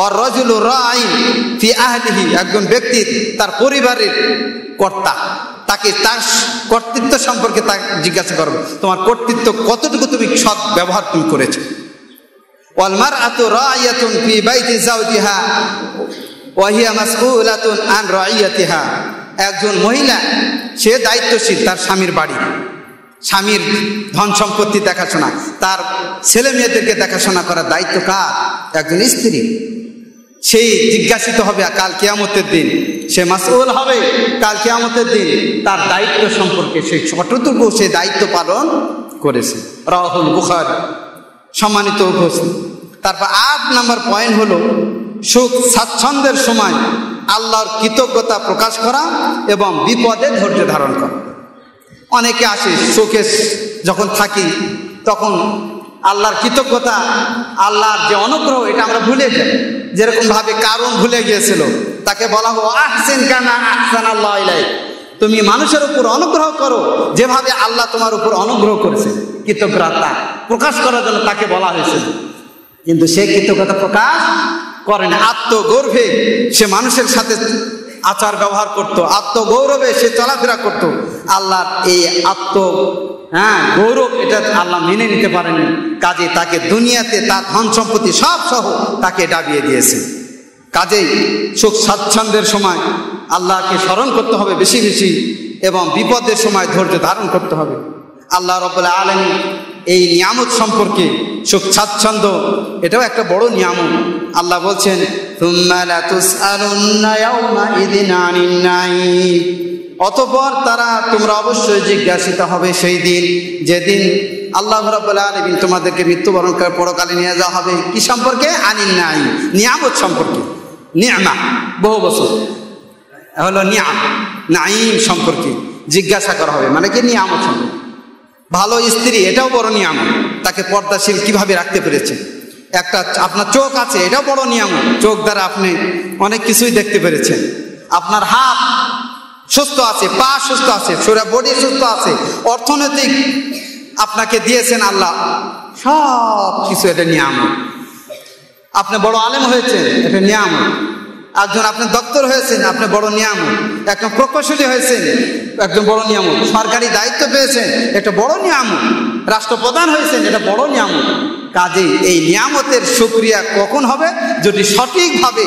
আর রাজুলু রাঈন ফি আহলিহি, একজন ব্যক্তি তার পরিবারের কর্তা, তাকে তার কর্তৃত্ব সম্পর্কে তাকে জিজ্ঞাসা করবে, তোমার কর্তৃত্ব কতটুকু তুমি সৎ ব্যবহার তুমি করেছো। ওয়াল মারআতু রাঈয়াতুন ফি বাইতি যাওজিহা ওয়া হিয়া মাসউলাতুন আন রাঈয়াতিহা, একজন মহিলা সে দায়িত্বশীল তার স্বামীর বাড়ি, স্বামীর ধন সম্পত্তি দেখাশোনা, তার ছেলে মেয়েদেরকে দেখাশোনা করার দায়িত্ব কার? একজন স্ত্রী। সেই জিজ্ঞাসিত হবে কাল কিয়ামতের দিন, সে মাসউল হবে কাল কিয়ামতের দিন তার দায়িত্ব সম্পর্কে, সে কতটুকু সে দায়িত্ব পালন করেছে। রাওয়াহুল বুখারী। সম্মানিত উপস্থিতি, তারপর 8 নম্বর পয়েন্ট হলো সুখ স্বাচ্ছন্দ্যের সময় আল্লাহর কৃতজ্ঞতা প্রকাশ করা এবং বিপদে ধৈর্য ধারণ করা। অনেকে আসে সুখে যখন থাকি তখন আল্লাহর কৃতজ্ঞতা, আল্লাহর যে অনুগ্রহ এটা আমরা ভুলে যাই। যেরকম ভাবে কারুন ভুলে গিয়েছিল, তাকে বলা হলো আহসিন কামা আহসানাল্লাহু ইলাইক, তুমি মানুষের উপর অনুগ্রহ করো যেভাবে আল্লাহ তোমার উপর অনুগ্রহ করেছে। কৃতজ্ঞতা প্রকাশ করার জন্য তাকে বলা হয়েছিল, কিন্তু সে কৃতজ্ঞতা প্রকাশ করে না। আত্মগর্বে সে মানুষের সাথে আচার ব্যবহার করত, আত্মগৌরবে সে চলাফেরা করত। আল্লাহর এই গৌরব এটা আল্লাহ মেনে নিতে পারেনি, কাজে তাকে দুনিয়াতে তার ধন সম্পত্তি সব সহ তাকে ডাবিয়ে দিয়েছে। কাজেই সুখ স্বাচ্ছন্দ্যের সময় আল্লাহকে স্মরণ করতে হবে বেশি বেশি এবং বিপদের সময় ধৈর্য ধারণ করতে হবে। আল্লাহ রাব্বুল আলামিন এই নিয়ামত সম্পর্কে, সুখ স্বাচ্ছন্দ্য এটাও একটা বড় নিয়ামত। আল্লাহ বলছেন সুম্মা লাতুসআলুন্না ইয়াওমাইযিন আনিন নাঈম, অতঃপর তোমরা অবশ্যই জিজ্ঞাসিত হবে সেই দিন, যেদিন আল্লাহ রাব্বুল আলামিন তোমাদেরকে মৃত্যুবরণ করে পরকালে নিয়ে যাওয়া হবে। কি সম্পর্কে? আনিন নাঈম, নিয়ামত সম্পর্কে। নিয়ামা বহু বছর হলো নিয়াম, নাঈম সম্পর্কে জিজ্ঞাসা করা হবে, মানে কি নিয়ামত সম্পর্কে। ভালো স্ত্রী, এটাও বড় নিয়ামত, তাকে পর্দাশীল কিভাবে রাখতে পেরেছে। একটা আপনার চোখ আছে, এটাও বড় নিয়ামত, চোখ দ্বারা আপনি অনেক কিছুই দেখতে পেরেছেন। আপনার হাত সুস্থ আছে, পা সুস্থ আছে, পুরো বডি সুস্থ আছে, অর্থনৈতিক আপনাকে দিয়েছেন আল্লাহ, সব কিছু এটা নিয়ামত। আপনি বড় আলেম হয়েছেন, এটা নিয়ামত। একজন আপনি ডক্টর হয়েছেন, আপনি বড় নিয়ামত। একজন প্রকৌশলী হয়েছেন, একজন বড় নিয়ামত। সরকারি দায়িত্ব পেয়েছেন, এটা বড় নিয়ামত। রাষ্ট্রপ্রধান হয়েছেন, এটা বড় নিয়ামত। কাজেই এই নিয়ামতের শুকরিয়া কখন হবে? যদি সঠিকভাবে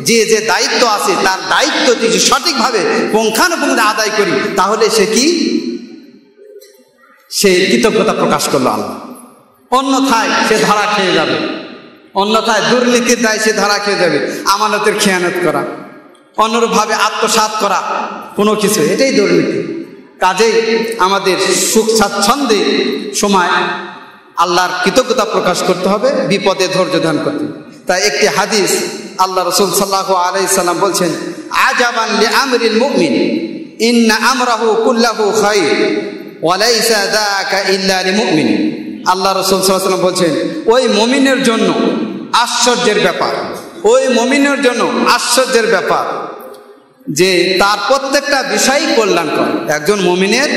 যে দায়িত্ব আছে তার দায়িত্ব যদি সঠিকভাবে পুঙ্খানুপুঙ্খ আদায় করি, তাহলে সে কৃতজ্ঞতা প্রকাশ করলো আল্লাহ। অন্যথায় সে ধরা খেয়ে যাবে, অন্যথায় দুর্নীতির দায় সে ধরা খেয়ে যাবে। আমানতের খেয়ানত করা, অনুরূপভাবে আত্মসাৎ করা, কোনো কিছু, এটাই দুর্নীতি। কাজেই আমাদের সুখ স্বাচ্ছন্দ্যে সময় আল্লাহর কৃতজ্ঞতা প্রকাশ করতে হবে, বিপদে ধৈর্য ধারণ করতে। তাই একটি হাদিস আল্লাহ রাসূল সাল্লাল্লাহু আলাইহি সাল্লাম বলছেন, আজাবান লিআমরিল মুমিন ইন্না আমরাহু কুল্লাহু খায়র ওয়া লাইসা যাকা ইল্লা লিলমুমিন। আল্লাহ রাসূল সাল্লাল্লাহু আলাইহি সাল্লাম বলছেন, ওই মুমিনের জন্য আশ্চর্যের ব্যাপার, ওই মুমিনের জন্য আশ্চর্যের ব্যাপার যে তার প্রত্যেকটা বিষয়ই কল্যাণকর। একজন মুমিনের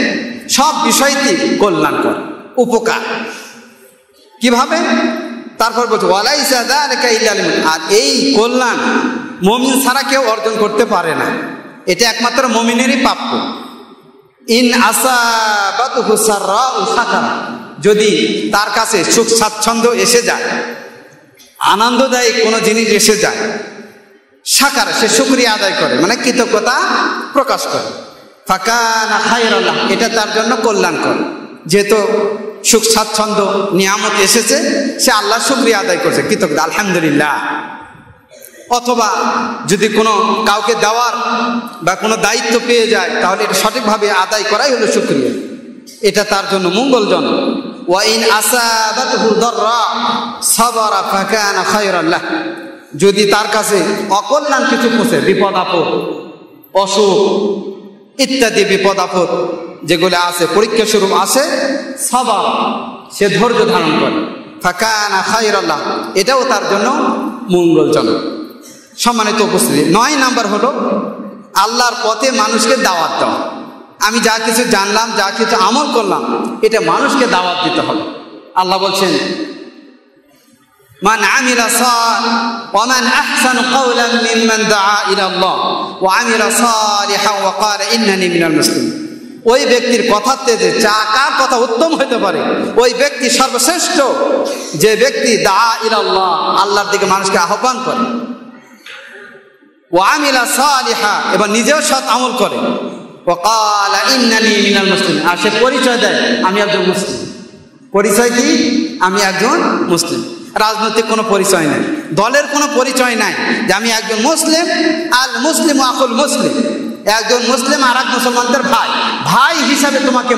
সব বিষয়টি কল্যাণকর, উপকার। কিভাবে? তারপর বলছে ওয়ালাইসা যালিকা ইল্লা লিল, আর এই কল্যাণ মুমিন ছাড়া কেউ অর্জন করতে পারে না, এটা একমাত্র মুমিনেরই প্রাপ্য। ইন আসাবাতুহু সাররাউ শাকারা, যদি তার কাছে সুখ স্বাচ্ছন্দ্য এসে যায়, আনন্দদায়ী কোনো জিনিস এসে যায়, শাকার, সে শুকরিয়া আদায় করে, মানে কৃতজ্ঞতা প্রকাশ করে। ফাকানা খায়রাল লাহু, এটা তার জন্য কল্যাণকর। যেহেতু সুখ স্বাচ্ছন্দ্য নিয়ামত এসেছে, সে আল্লাহ শুকরিয়া আদায় করছে, কৃতজ্ঞতা, আলহামদুলিল্লাহ। অথবা যদি কোনো কাউকে দেওয়ার বা কোনো দায়িত্ব পেয়ে যায়, তাহলে এটা সঠিকভাবে আদায় করাই হলো শুকরিয়া, এটা তার জন্য মঙ্গলজনক। ওয়া ইন আসাবাতুহু দাররা সাবারা ফাকানা খায়রাল লাহু, যদি তার কাছে অকল্যাণ কিছু পৌঁছে, বিপদ আপদ, অসুখ ইত্যাদি বিপদ আপদ যেগুলো আছে, পরীক্ষা স্বরূপ আছে, সাবার, সে ধৈর্য ধারণ করে, ফাকানা খায়রাল লাহু, এটাও তার জন্য মঙ্গলজনক। সম্মানিত উপস্থিতি, 9 নাম্বার হলো আল্লাহর পথে মানুষকে দাওয়াত দেওয়া। আমি যা কিছু জানলাম, যা কিছু আমল করলাম, এটা মানুষকে দাওয়াত দিতে হবে। আল্লাহ বলছেন, মান আমিলা ওয়া মান আহসানু কাওলান মিম্মান দাআ ইলা আল্লাহ ওয়া আমিলা সালিহান ওয়া ক্বালা ইন্নানি মিনাল মুসলিমিন। ওই ব্যক্তির কথাতে যে কার কথা উত্তম হতে পারে, ওই ব্যক্তি সর্বশ্রেষ্ঠ যে ব্যক্তি দাআ ইলা আল্লাহ, আল্লাহর দিকে মানুষকে আহ্বান করে, ওয়া আমিলা সালিহা, এবং নিজেও সৎ আমল করে, ওয়া ক্বালা ইন্নানি মিনাল মুসলিমিন, আর সে পরিচয় দেয় আমি একজন মুসলিম। পরিচয় কি? আমি একজন মুসলিম। রাজনৈতিক কোনো পরিচয় নাই, দলের কোনো পরিচয় নাই, যে আমি একজন মুসলিম। আল মুসলিম আকুল মুসলিম, একজন মুসলিম আর এক মুসলমানদের ভাই, ভাই হিসাবে তোমাকে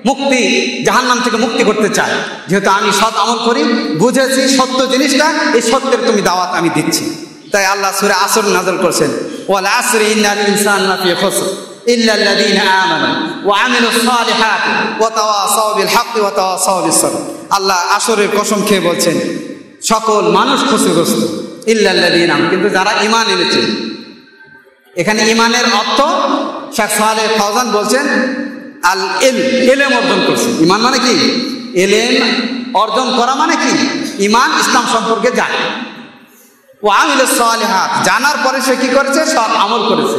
মুক্তি জাহান্নাম থেকে মুক্তি করতে চাই। যেহেতু আমি সৎ আমল করি, বুঝেছি সত্য জিনিসটা, এই সত্যের তুমি দাওয়াত আমি দিচ্ছি। তাই আল্লাহ সূরা আসর নাযিল করেছেন, ওয়াল আসরি ইন্নাল ইনসানা লাফি খুসর ইল্লাল্লাযীনা আমানু ওয়া আমিলুস সালিহাতি ওয়া তাওয়াসাউ বিল হাক্কি ওয়া তাওয়াসাউ বিস sabr। আল্লাহ আসরের কসম খেয়ে বলছেন, সকল মানুষ ক্ষতিগ্রস্ত, ইল্লাল্লাযীনা, কিন্তু যারা ঈমান এনেছে। এখানে ঈমানের অর্থ শেখ সালেহ ফাওজান বলছেন আল ইলম অর্জন করছে। ঈমান মানে কি? ইলম অর্জন করা মানে কি? ঈমান, ইসলাম সম্পর্কে জানা। ওয়া আমিলুস সালিহাত, জানার পরে সে কি করেছে? সৎ আমল করেছে।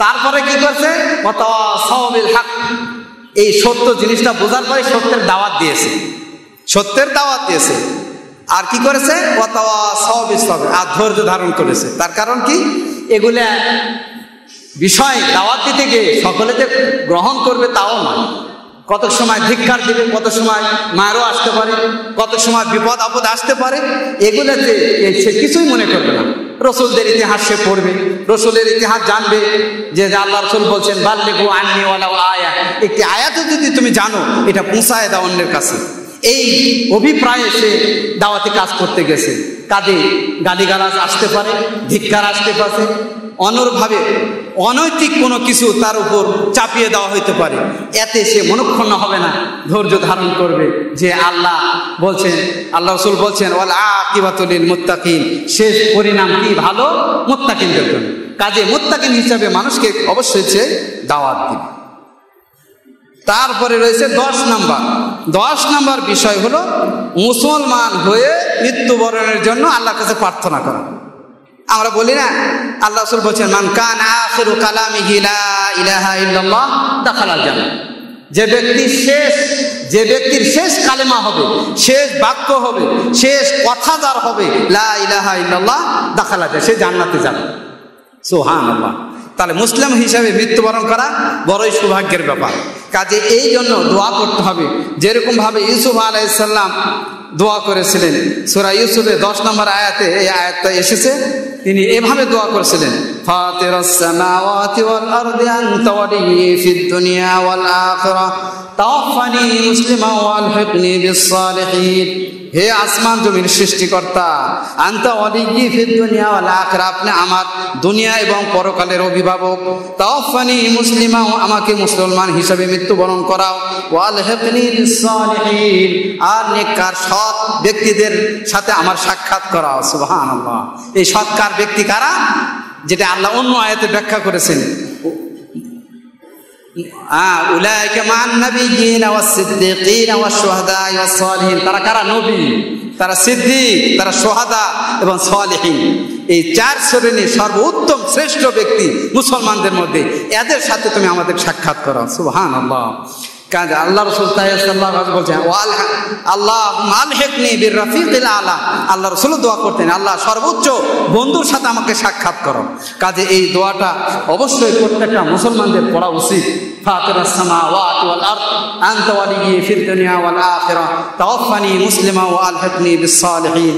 তারপরে কি করছে? ওয়া তাওয়াসাউ বিল হক, এই সত্য জিনিসটা বোঝার পরে সত্যের দাওয়াত দিয়েছে, সত্যের দাওয়াত দিয়েছে। আর কি করেছে? ওয়া তাওয়াসাউ বিস sabr, আর ধৈর্য ধারণ করেছে। তার কারণ কি? এগুলা বিষয় দাওয়াত দিতে গিয়ে সকলে যে গ্রহণ করবে তাও নয়। কত সময় ধিক্কার দেবে, কত সময় মারও আসতে পারে, কত সময় বিপদ আপদ আসতে পারে, এগুলোতে সে কিছুই মনে করবে না। রসুলদের ইতিহাস সে পড়বে, রসুলের ইতিহাস জানবে, যে আল্লাহ রসুল বলছেন বাল্লিগু আন্নি ওয়ালাউ আয়া, একটি আয়াতও যদি তুমি জানো এটা পৌঁছায় দাও অন্যের কাছে। এই অভিপ্রায়ে সে দাওয়াতি কাজ করতে গেছে। কাজে গালিগালাজ আসতে পারে, ধিক্কার আসতে পারে, অন্যভাবে অনৈতিক কোনো কিছু তার উপর চাপিয়ে দেওয়া হইতে পারে। এতে সে মনক্ষুণ্ণ হবে না, ধৈর্য ধারণ করবে, যে আল্লাহ বলছেন, আল্লাহ রাসূল বলছেন ওয়াল আকিবাতু লিল মুত্তাকিন, শেষ পরিণাম কি ভালো মুত্তাকিনদের জন্য। কাজে মুত্তাকিন হিসাবে মানুষকে অবশ্যই সে দাওয়াত দিবে। তারপরে রয়েছে 10 নম্বর বিষয় হলো মুসলমান হয়ে মৃত্যুবরণের জন্য আল্লাহর কাছে প্রার্থনা করা। আমরা বলি না, আল্লাহ রাসূল বলেছেন মান কানা আখিরু কালামিহি লা ইলাহা ইল্লাল্লাহ দাখালাল জান্নাহ, যে ব্যক্তির শেষ কালেমা হবে, শেষ বাক্য হবে, শেষ কথা যার হবে লা ইলাহা ইল্লাল্লাহ দাখালাল জান্নাহ, সে জান্নাতে যাবে। সুবহানাল্লাহ। তাহলে মুসলিম হিসাবে মৃত্যুবরণ করা বড়ই সৌভাগ্যের ব্যাপার। কাজে এই জন্য দোয়া করতে হবে, যেরকম ভাবে ইউসুফ আলাইহিস সালাম দোয়া করেছিলেন। সূরা ইউসুফের 10 নম্বর আয়াতে এই আয়াতটা এসেছে, তিনি এভাবে দোয়া করেছিলেন ফাতিরাস সামাওয়াতি ওয়াল আরদি আনতা ওয়ালিয়্যি ফিদ দুনিয়া ওয়াল আখিরাহ তাওফানি মুসলিমান ওয়া আলহিকনি বিস সালিহিন। হে আসমান জমির সৃষ্টিকর্তা, আনতা ওয়ালিয়্যি ফিদ দুনিয়া ওয়াল আখিরাহ, আপনি আমার দুনিয়া এবং পরকালের অভিভাবক। তাওফানি মুসলিমান, আমাকে মুসলমান হিসেবে মৃত্যুবরণ করাও। ওয়া আলহিকনি বিস সালিহিন, আর নেককার সৎ ব্যক্তিদের সাথে আমার সাক্ষাৎ করাও। সুবহানাল্লাহ। এই সৎকার ব্যক্তি কারা? যেটা আল্লাহ অন্য আয়াতে ব্যাখ্যা করেছেন, উলাইকা মান নাবিয়্যিনা ওয়াস সিদ্দীকিনা ওয়াশ শুহাদা'i ওয়াস সালিহিন। তারা কারা? নবী, তারা সিদ্দিক, তারা শুহাদা এবং সালিহিন। এই 4 শ্রেণীর সর্বোত্তম শ্রেষ্ঠ ব্যক্তি মুসলমানদের মধ্যে, এদের সাথে তুমি আমাদের সাক্ষাৎ করো। সুবহানাল্লাহ। কাজে আল্লাহ রাসূল সাল্লাল্লাহু আলাইহি ওয়াসাল্লাম বলছেন আল্লাহুম্মা আলহিকনি বির রাফিকিল আলা, আল্লাহ রাসূল দোয়া করতেন, আল্লাহ সর্বোচ্চ বন্ধুর সাথে আমাকে সাক্ষাৎ করো। কাজে এই দোয়াটা অবশ্যই প্রত্যেকটা মুসলমানদের পড়া উচিত। ফাতিরাস সামাওয়াতি ওয়াল আরদ আনতা ওয়ালিয়্যি ফিদ দুনিয়া ওয়াল আখিরাহ তাওফানি মুসলিমান ওয়া আলহিকনি বিস সালিহিন,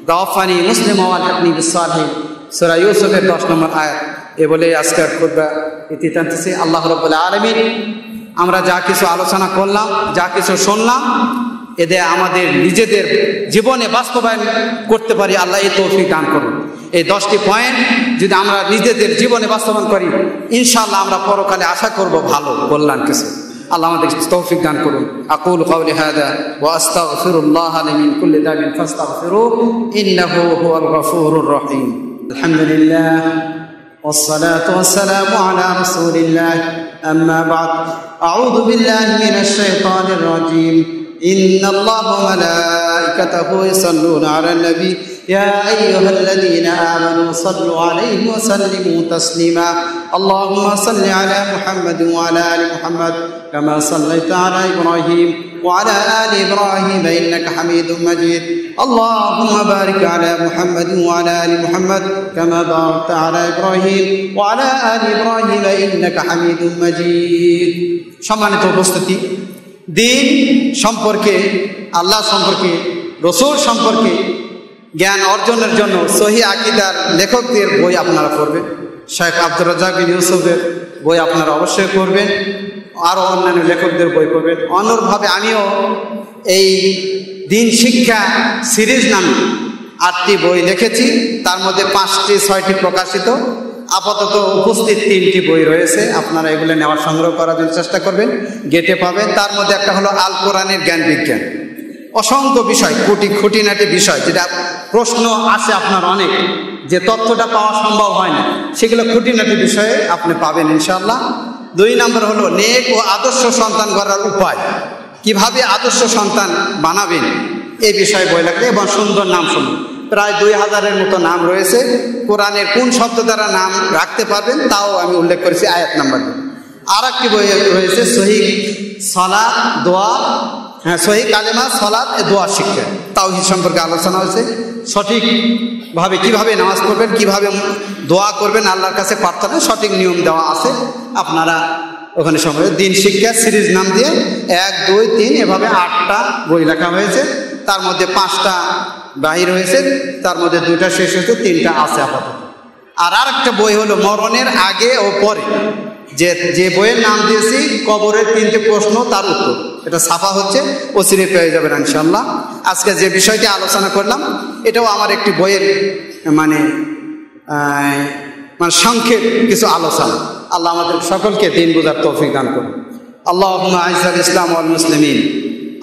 তাওফানি মুসলিমান ওয়া আলহিকনি বিস সালিহিন। সূরা ইউসুফের 10 নম্বর আয়াত। এ বলে আজকের খুতবা ইতি টানতেছি। আল্লাহ রাব্বুল আলামিন আমরা যা কিছু আলোচনা করলাম, যা কিছু শুনলাম, এতে আমাদের নিজেদের জীবনে বাস্তবায়ন করতে পারি, আল্লাহ এই তৌফিক দান করুন। এই 10টি পয়েন্ট যদি আমরা নিজেদের জীবনে বাস্তবায়ন করি, ইনশাআল্লাহ আমরা পরকালে আশা করব ভালো কল্যাণ কিছু। আল্লাহ আমাদের তৌফিক দান করুন। আকুলু কাওলি হাযা ওয়া আস্তাগফিরুল্লাহ লি মিন কুল্লি যামিন ফাস্তাগফিরুহু ইন্নাহু হুয়াল গফুরুর রহিম। আলহামদুলিল্লাহ والصلاة والسلام على رسول الله أما بعد أعوذ بالله من الشيطان الرجيم إن الله وملائكته يصلون على النبي يا أيها الذين آمنوا صلوا عليه وسلموا تسليما اللهم صل على محمد وعلى آل محمد كما صليت على إبراهيم وعلى آل إبراهيم إنك حميد مجيد اللهم بارك على محمد وعلى آل محمد كما باركت على إبراهيم وعلى آل إبراهيم إنك حميد مجيد। সম্মানিত উপস্থিতি, দিন সম্পর্কে, আল্লাহ সম্পর্কে, রসূল সম্পর্কে জ্ঞান অর্জনের জন্য সহিহ আকীদার লেখকদের বই আপনারা পড়বেন। শেখ আব্দুর রাজ্জাক বিন ইউসুফের বই আপনারা অবশ্যই পড়বেন, আরও অন্যান্য লেখকদের বই পড়বেন। অন্যভাবে আমিও এই দিন শিক্ষা সিরিজ নামে 8টি বই লিখেছি, তার মধ্যে 5টি 6টি প্রকাশিত, আপাতত উপস্থিত 3টি বই রয়েছে। আপনারা এগুলো নেওয়ার সংগ্রহ করার জন্য চেষ্টা করবেন, গেটে পাবেন। তার মধ্যে একটা হলো আল কোরআনের জ্ঞান বিজ্ঞান, অসংখ্য বিষয়, খুঁটিনাটি বিষয়, যেটা প্রশ্ন আসে আপনার অনেক, যে তথ্যটা পাওয়া সম্ভব হয় না, সেগুলো খুঁটিনাটি বিষয়ে আপনি পাবেন ইনশাআল্লাহ। 2 নম্বর হলো নেক ও আদর্শ সন্তান গড়ার উপায়, কিভাবে আদর্শ সন্তান বানাবেন এই বিষয়ে বই লেখা, এবং সুন্দর নাম শুনুন। প্রায় 2000-এর মতো নাম রয়েছে। কোরআনের কোন শব্দ দ্বারা নাম রাখতে পারবেন তাও আমি উল্লেখ করেছি আয়াত নাম্বার। আর একটি বই রয়েছে সহিহ সালাত দোয়া, সহিহ কালেমা সালাত দোয়া শিক্ষা, তাওহীদ সম্পর্কে আলোচনা হয়েছে। সঠিকভাবে কিভাবে নামাজ পড়বেন, কিভাবে দোয়া করবেন, আল্লাহর কাছে প্রার্থনা, সঠিক নিয়ম দেওয়া আছে। আপনারা ওখানে সময় দিন শিক্ষা সিরিজ নাম দিয়ে 1, 2, 3 এভাবে 8টা বই লেখা হয়েছে। তার মধ্যে 5টা বাহির হয়েছে, তার মধ্যে 2টা শেষ হয়েছে, 3টা আছে আপাতত। আর আরেকটা বই হলো মরণের আগে ও পরে, যে বইয়ের নাম দিয়েছি কবরের 3টে প্রশ্ন তার উত্তর, এটা ছাপা হচ্ছে, অচিরে পেয়ে যাবেন ইনশাআল্লাহ। আজকে যে বিষয়টি আলোচনা করলাম এটাও আমার একটি বইয়ের মানে সংক্ষেপ কিছু আলোচনা। আল্লাহ আমাদের সকলকে দিন বোঝার তৌফিক দান করুন। আল্লাহুম্মা আইজ্জাল ইসলাম ওয়াল মুসলিমিন,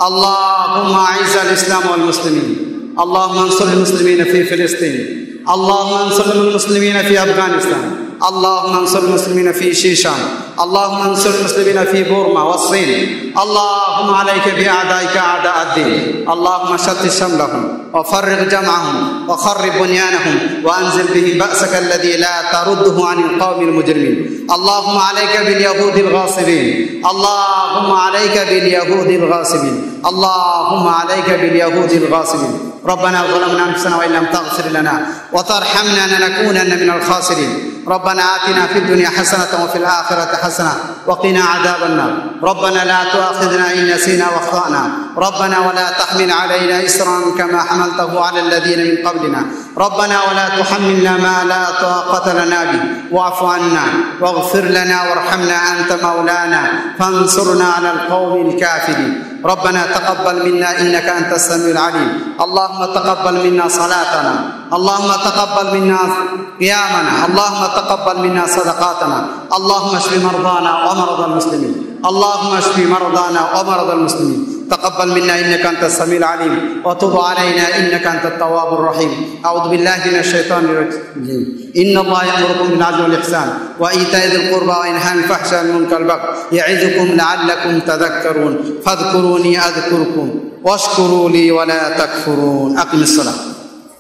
আল্লাহুম্মা আইজ্জাল ইসলাম ওয়াল মুসলিমিন, আল্লাহুম্মা আনসুরিল মুসলিমিনা ফি ফিলিস্তিন, আল্লাহুম্মা আনসুরিল মুসলিমিনা ফি আফগানিস্তান, اللهم انصر المسلمين في شيشان، اللهم انصر المسلمين في بورما والصين، اللهم عليك بأعدائك أعداء الدين، اللهم شتت شملهم وفرق جمعهم وخرب بنيانهم وأنزل بهم بأسك الذي لا ترده عن القوم المجرمين، اللهم عليك باليهود الغاصبين، اللهم عليك باليهود الغاصبين، اللهم عليك باليهود الغاصبين. ربنا ظلمنا أنفسنا وإن لم تغفر لنا وترحمنا لنكونن من الخاسرين. ربنا آتنا في الدنيا حسنة وفي الآخرة حسنة وقنا عذاب النار. ربنا لا تؤاخذنا إن نسينا واخطأنا. ربنا ولا تحمل علينا إصرا كما حملته على الذين من قبلنا. ربنا ولا تحملنا ما لا طاقة لنا به واعف عنا واغفر لنا وارحمنا أنت مولانا فانصرنا على القوم الكافرين. ربنا تقبل منا إنك أنت السميع العليم. اللهم تقبل منا صلاتنا، اللهم تقبل منا قيامنا، اللهم تقبل منا صدقاتنا، اللهم اشف مرضانا ومرضى المسلمين، اللهم اشف مرضانا ومرضى المسلمين. تقبل منا إنك أنت السميع العليم وتب علينا إنك أنت التواب الرحيم. أعوذ بالله من الشيطان الرجيم. إن الله يأمركم بالعدل والإحسان وإيتاء ذي القربى وينهى عن الفحشاء والمنكر والبغي يعظكم لعلكم تذكرون. فاذكروني أذكركم واشكروا لي ولا تكفرون. أقم الصلاة.